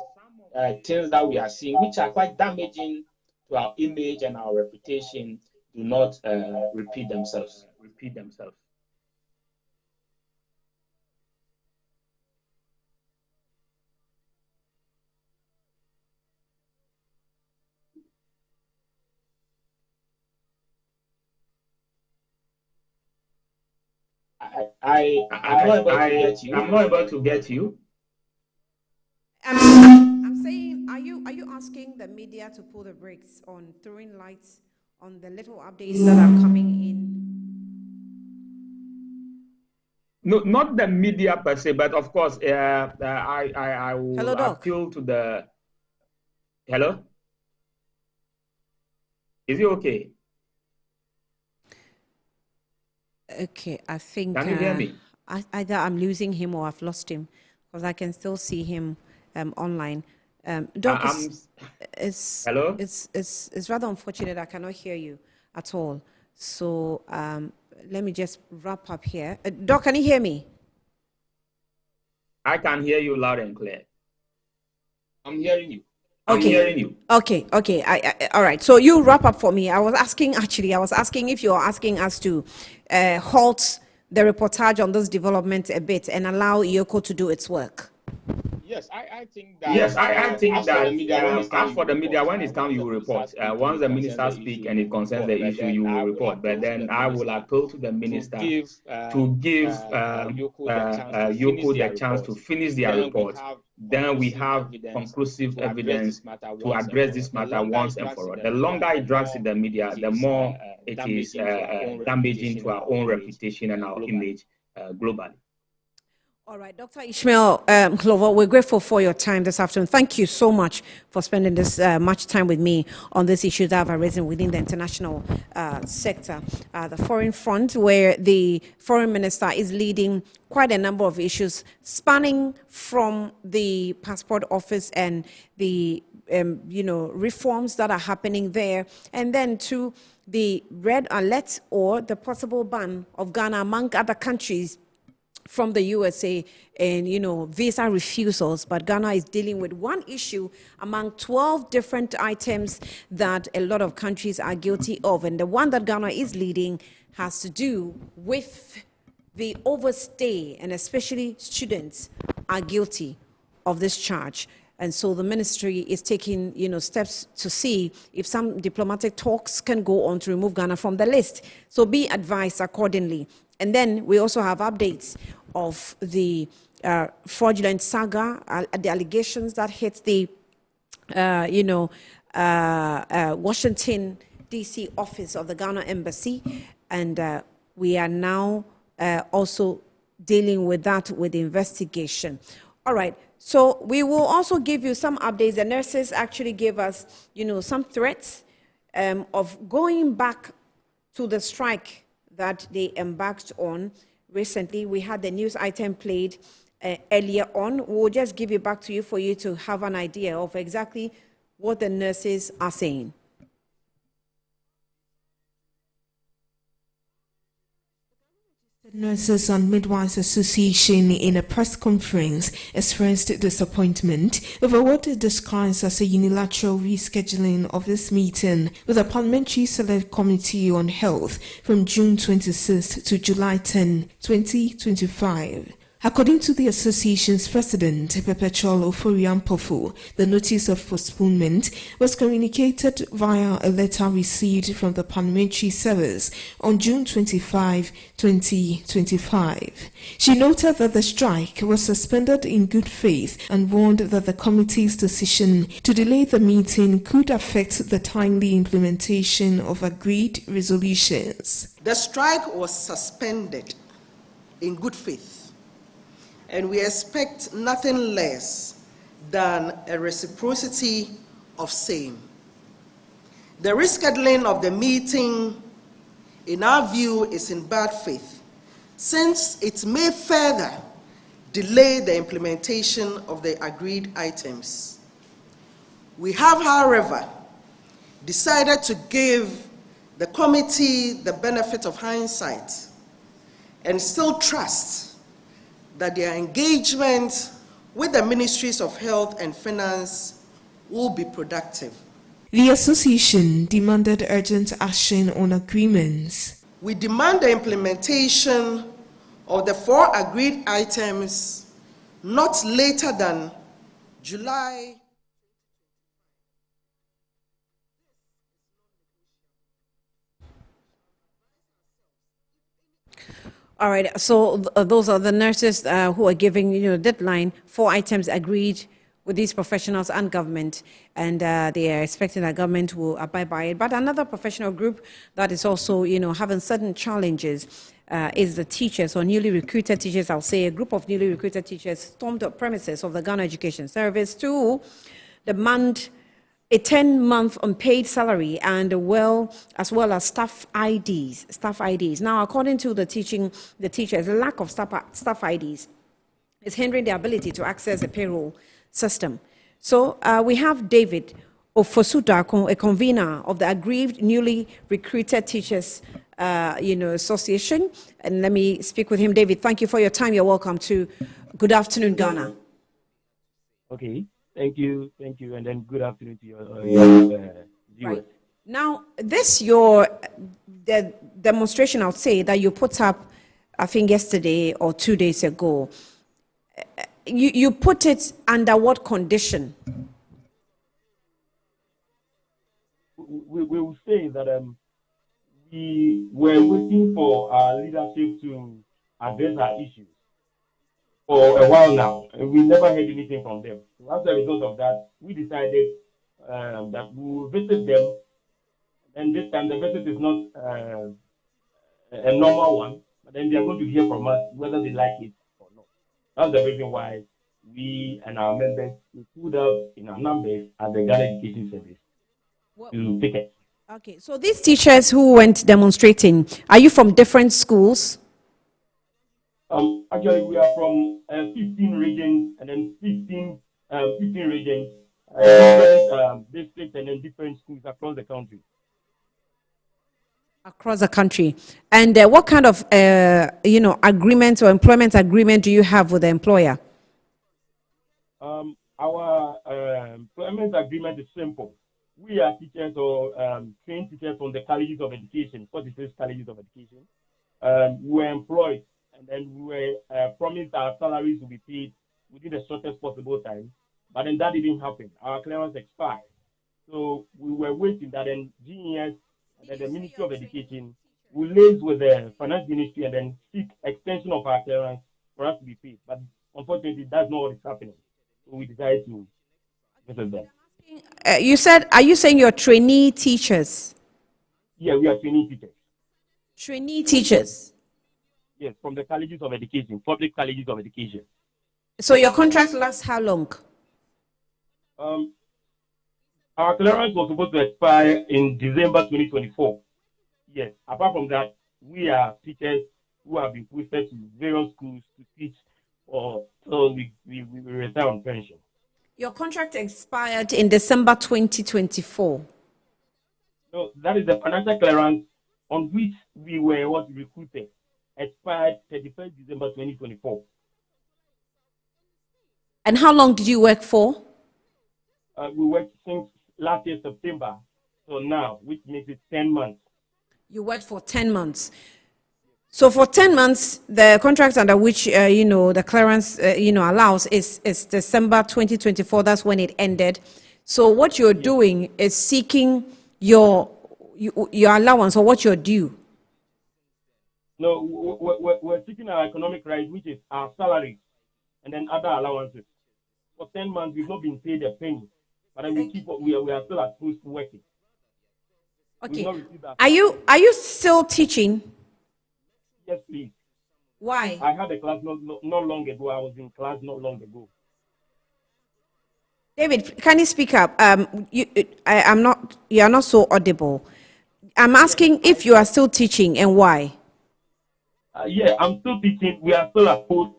things that we are seeing, which are quite damaging to our image and our reputation, do not repeat themselves. I'm not able to get you. I'm saying, are you asking the media to pull the brakes on throwing lights on the little updates that are coming in? No, not the media per se, but of course, I will appeal to the. Hello? Is it okay? Okay, I think. Can you hear me? Either I'm losing him or I've lost him, because I can still see him online. Doc, hello? It's rather unfortunate I cannot hear you at all. So let me just wrap up here. Doc, can you hear me? I can hear you loud and clear. I'm hearing you. Okay. I'm hearing you. Okay. All right. So you wrap up for me. I was asking if you're asking us to halt the reportage on this development a bit and allow Yoko to do its work. Yes, I think that. Yes, I think As that. for the media, when it comes, you will report. Once the minister speaks and it concerns the issue, you will report. But then I will appeal to the minister to give Yoko the chance to finish their report. Then we have conclusive evidence to address this matter once and for all. The longer it drags in the media, the more it is damaging to our own reputation and our image globally. All right, Dr. Ishmael Clover, we're grateful for your time this afternoon. Thank you so much for spending this much time with me on this issue that have arisen within the international sector. The foreign front, where the foreign minister is leading quite a number of issues spanning from the passport office and the reforms that are happening there, and then to the red alert or the possible ban of Ghana among other countries from the USA and, visa refusals. But Ghana is dealing with one issue among 12 different items that a lot of countries are guilty of. And the one that Ghana is leading has to do with the overstay, and especially students are guilty of this charge. And so the ministry is taking, steps to see if some diplomatic talks can go on to remove Ghana from the list. So be advised accordingly. And then we also have updates of the fraudulent saga, the allegations that hit the, Washington, D.C. office of the Ghana Embassy. And we are now also dealing with that with the investigation. All right. So we will also give you some updates. The nurses actually gave us, some threats of going back to the strike that they embarked on recently. We had the news item played earlier on. We'll just give it back to you for you to have an idea of exactly what the nurses are saying. Nurses and Midwives Association in a press conference expressed disappointment over what it describes as a unilateral rescheduling of this meeting with a Parliamentary Select Committee on Health from June 26 to July 10, 2025. According to the association's president, Perpetual Oforiampofo, the notice of postponement was communicated via a letter received from the Parliamentary Service on June 25, 2025. She noted that the strike was suspended in good faith and warned that the committee's decision to delay the meeting could affect the timely implementation of agreed resolutions. The strike was suspended in good faith, and we expect nothing less than a reciprocity of same. The rescheduling of the meeting, in our view, is in bad faith, since it may further delay the implementation of the agreed items. We have, however, decided to give the committee the benefit of hindsight and still trust that their engagement with the Ministries of Health and Finance will be productive. The association demanded urgent action on agreements. We demand the implementation of the 4 agreed items not later than July. All right, so those are the nurses who are giving, a deadline. 4 items agreed with these professionals and government, and they are expecting that government will abide by it. But another professional group that is also, having certain challenges is the teachers, or newly recruited teachers. I'll say a group of newly recruited teachers stormed the premises of the Ghana Education Service to demand a 10-month unpaid salary and as well as staff IDs. Now, according to the teachers, the lack of staff IDs is hindering their ability to access the payroll system. So we have David Ofosuda, a convener of the aggrieved newly recruited teachers association. And let me speak with him. David, thank you for your time. You're welcome to Good Afternoon, Ghana. Okay. Thank you, and then good afternoon to your viewers. Right. Now, the demonstration, I'll say, that you put up, I think yesterday or 2 days ago, you put it under what condition? We will say that we were waiting for our leadership to address our issues for a while now, and we never heard anything from them. So as a result of that, we decided that we will visit them, and this time the visit is not a normal one, but then they are going to hear from us whether they like it or not. That's the reason why we and our members pulled up in our numbers at the Ghana Education Service to take it. Okay, so these teachers who went demonstrating, are you from different schools? Actually, we are from 15 regions, and then 15 regions, different districts, and then different schools across the country. Across the country. And what kind of, agreement or employment agreement do you have with the employer? Our employment agreement is simple. We are teachers or trained teachers from the colleges of education, 46 colleges of education. We were employed, and then we were promised our salaries to be paid within the shortest possible time, but then that didn't happen. Our clearance expired. So we were waiting that then GES and then the Ministry of Education will liaise with the Finance Ministry and then seek extension of our clearance for us to be paid. But unfortunately, that's not what is happening. So we decided to visit them. Are you saying you're trainee teachers? Yeah, we are trainee teachers. Trainee teachers? Yes, from the colleges of education, public colleges of education. So your contract lasts how long? Our clearance was supposed to expire in December 2024. Yes, apart from that, we are teachers who have been posted to various schools to teach or so we retire on pension. Your contract expired in December 2024. So that is the financial clearance on which we were recruited. Expired 31st December 2024. And how long did you work for? We worked since last year September, so now, which makes it 10 months. You worked for 10 months. So for 10 months, the contract under which, the clearance, allows is December 2024. That's when it ended. So what you're doing is seeking your allowance or what you're due. No, we're seeking our economic right, which is our salary and then other allowances. For 10 months, we've not been paid a penny, but then we are still at post working. Okay. Are you still teaching? Yes, please. Why? I had a class not long ago. I was in class not long ago. David, can you speak up? You are not so audible. I'm asking if you are still teaching and why. Yeah, I'm still teaching. We are still at post.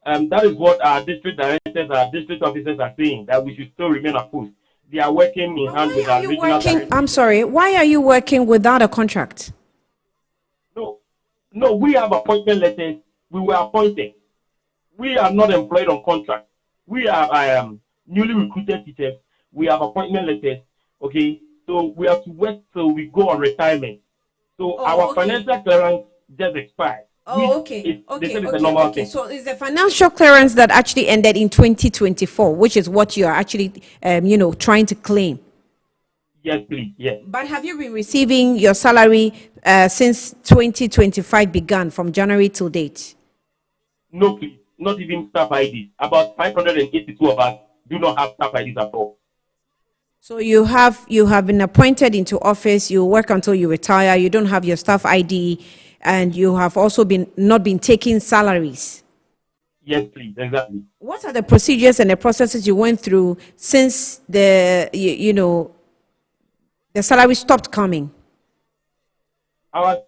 That is what our district directors, our district officers are saying, that we should still remain at post. They are working in hand with our regional directors. I'm sorry. Why are you working without a contract? No, we have appointment letters. We were appointed. We are not employed on contract. We are newly recruited teachers. We have appointment letters. Okay, so we have to work till we go on retirement. So our financial clearance just expired. Okay. Thing. So it's the financial clearance that actually ended in 2024, which is what you are actually, trying to claim. Yes, please. Yes. But have you been receiving your salary since 2025 began, from January till date? No, please. Not even staff IDs. About 582 of us do not have staff IDs at all. So you have been appointed into office. You work until you retire. You don't have your staff ID, and you have also not been taking salaries. Yes, please. Exactly. What are the procedures and the processes you went through since the salary stopped coming? Our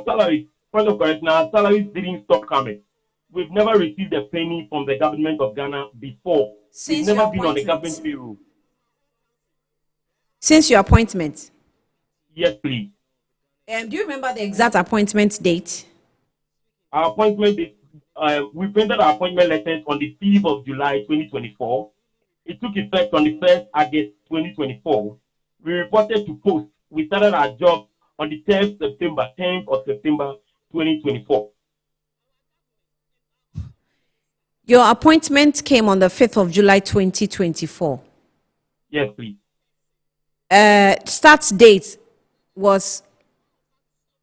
salary, point of correction, our salaries didn't stop coming. We've never received a penny from the government of Ghana before. We've never been on the government payroll. Since your appointment? Yes, please. Do you remember the exact appointment date? Our appointment date, we printed our appointment letters on the 5th of July 2024. It took effect on the 1st August 2024. We reported to post. We started our job on the 10th of September 2024. Your appointment came on the 5th of July 2024. Yes, please. Start date was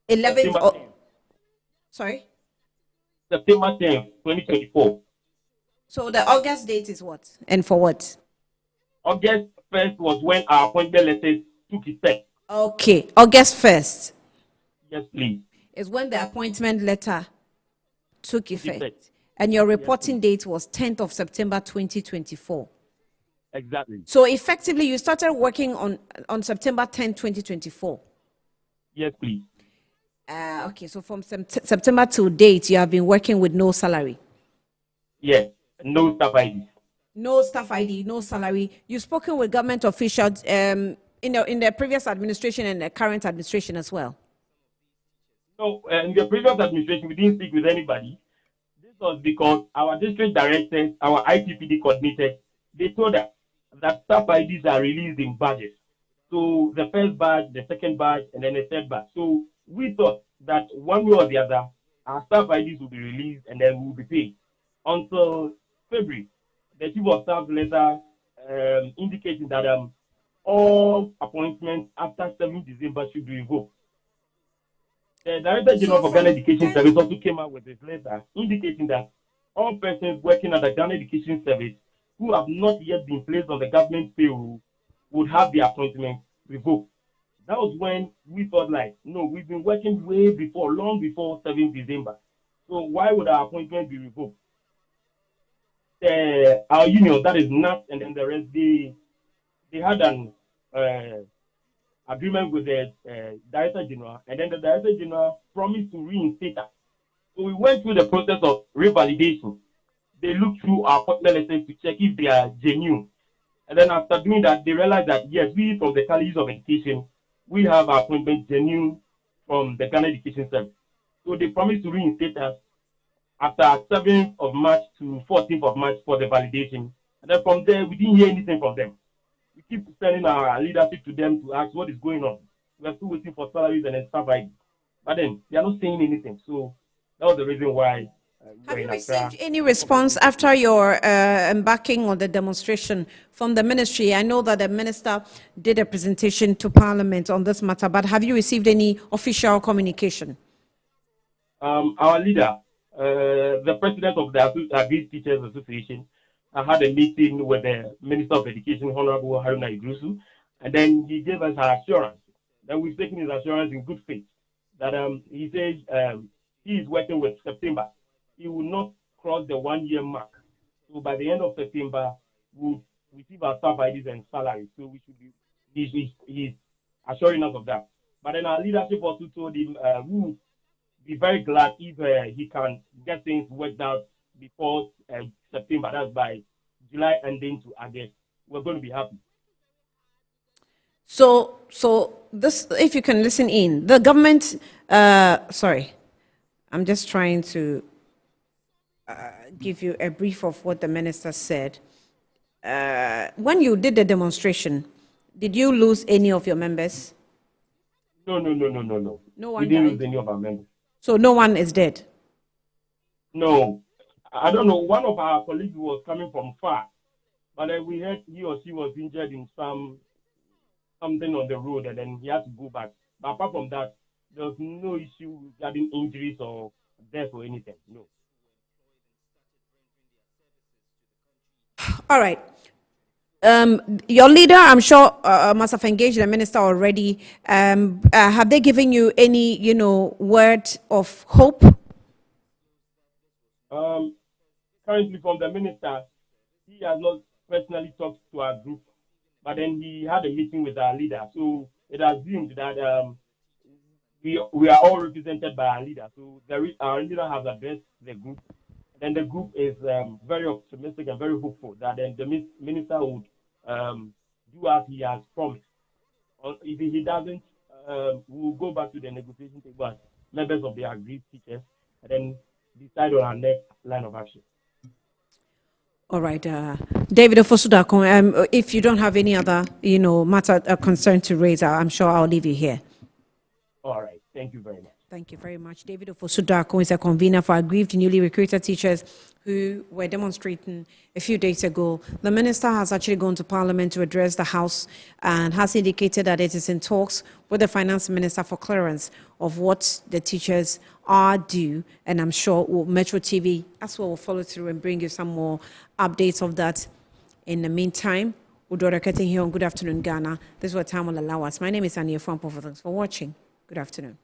11th. Sorry? September 10th, 2024. So the August date is what? And for what? August 1st was when our appointment letters took effect. Okay, August 1st. Yes, please. Is when the appointment letter took effect. And your reporting date was 10th of September 2024. Exactly. So effectively, you started working on September 10, 2024. Yes, please. Okay, so from September to date, you have been working with no salary. Yes, no staff ID. No staff ID, no salary. You've spoken with government officials in the previous administration and the current administration as well. No, in the previous administration, we didn't speak with anybody. This was because our district directors, our IPPD coordinators, they told us that staff IDs are released in batches. So the first batch, the second batch, and then the third batch. So we thought that one way or the other, our staff IDs will be released and then we'll be paid. Until February, the chief of staff letter indicating that all appointments after 7 December should be revoked. The Director General for Ghana Education Service also came out with this letter indicating that all persons working at the Ghana Education Service who have not yet been placed on the government payroll would have their appointment revoked. That was when we thought like, no, we've been working way before, long before 7 December. So why would our appointment be revoked? Our union, that is NAT, and then the rest, they had an agreement with the Director General, and then the Director General promised to reinstate us. So we went through the process of revalidation. They looked through our appointment letters to check if they are genuine. And then after doing that, they realized that, yes, we from the Colleges of Education, we have our appointment genuine from the Ghana Education Service. So they promised to reinstate us after 7th of March to 14th of March for the validation. And then from there, we didn't hear anything from them. We keep sending our leadership to them to ask what is going on. We are still waiting for salaries and then stuff like that. But then they are not saying anything. So that was the reason why. Have you received any response after your embarking on the demonstration from the ministry? I know that the minister did a presentation to Parliament on this matter, but have you received any official communication? Our leader, the president of the Agreed Teachers Association, I had a meeting with the Minister of Education, Honorable Haruna Idrusu, and then he gave us an assurance. Then we've taken his assurance in good faith that he says he is working with September. He will not cross the 1-year mark. So by the end of September, we'll receive our staff IDs and salaries. So we should be, he's assuring us of that. But then our leadership also told him we will be very glad if he can get things worked out before September. That's by July ending to August. We're going to be happy. So this, if you can listen in, the government, sorry, I'm just trying to give you a brief of what the minister said. When you did the demonstration, did you lose any of your members? No. No one we didn't died? lose any of our members. So no one is dead? No. I don't know. One of our colleagues was coming from far, but then we heard he or she was injured in something on the road, and then he had to go back. But apart from that, there was no issue regarding injuries or death or anything. No. All right. Your leader, I'm sure, must have engaged the minister already. Have they given you any, word of hope? Currently, from the minister, he has not personally talked to our group, but then he had a meeting with our leader. So it assumed that we are all represented by our leader. So our leader has addressed the group. Then the group is very optimistic and very hopeful that then the minister would do as he has promised. If he doesn't, we'll go back to the negotiation table as members of the agreed teachers and then decide on our next line of action. All right, David Ofosudakun, if you don't have any other, matter concern to raise, I'm sure I'll leave you here. All right, thank you very much. Thank you very much. David Ofosudakun is a convener for aggrieved newly recruited teachers who were demonstrating a few days ago. The minister has actually gone to Parliament to address the House and has indicated that it is in talks with the Finance Minister for clearance of what the teachers are due. And I'm sure Metro TV as well will follow through and bring you some more updates of that. In the meantime, Udora Ketting here on Good Afternoon Ghana. This is what time will allow us. My name is Ania Frampo. Thanks for watching. Good afternoon.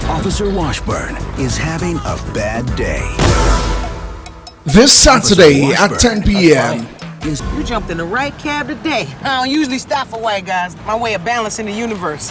Officer Washburn is having a bad day. This Saturday at 10 p.m. You jumped in the right cab today. I don't usually stop for white guys. My way of balancing the universe.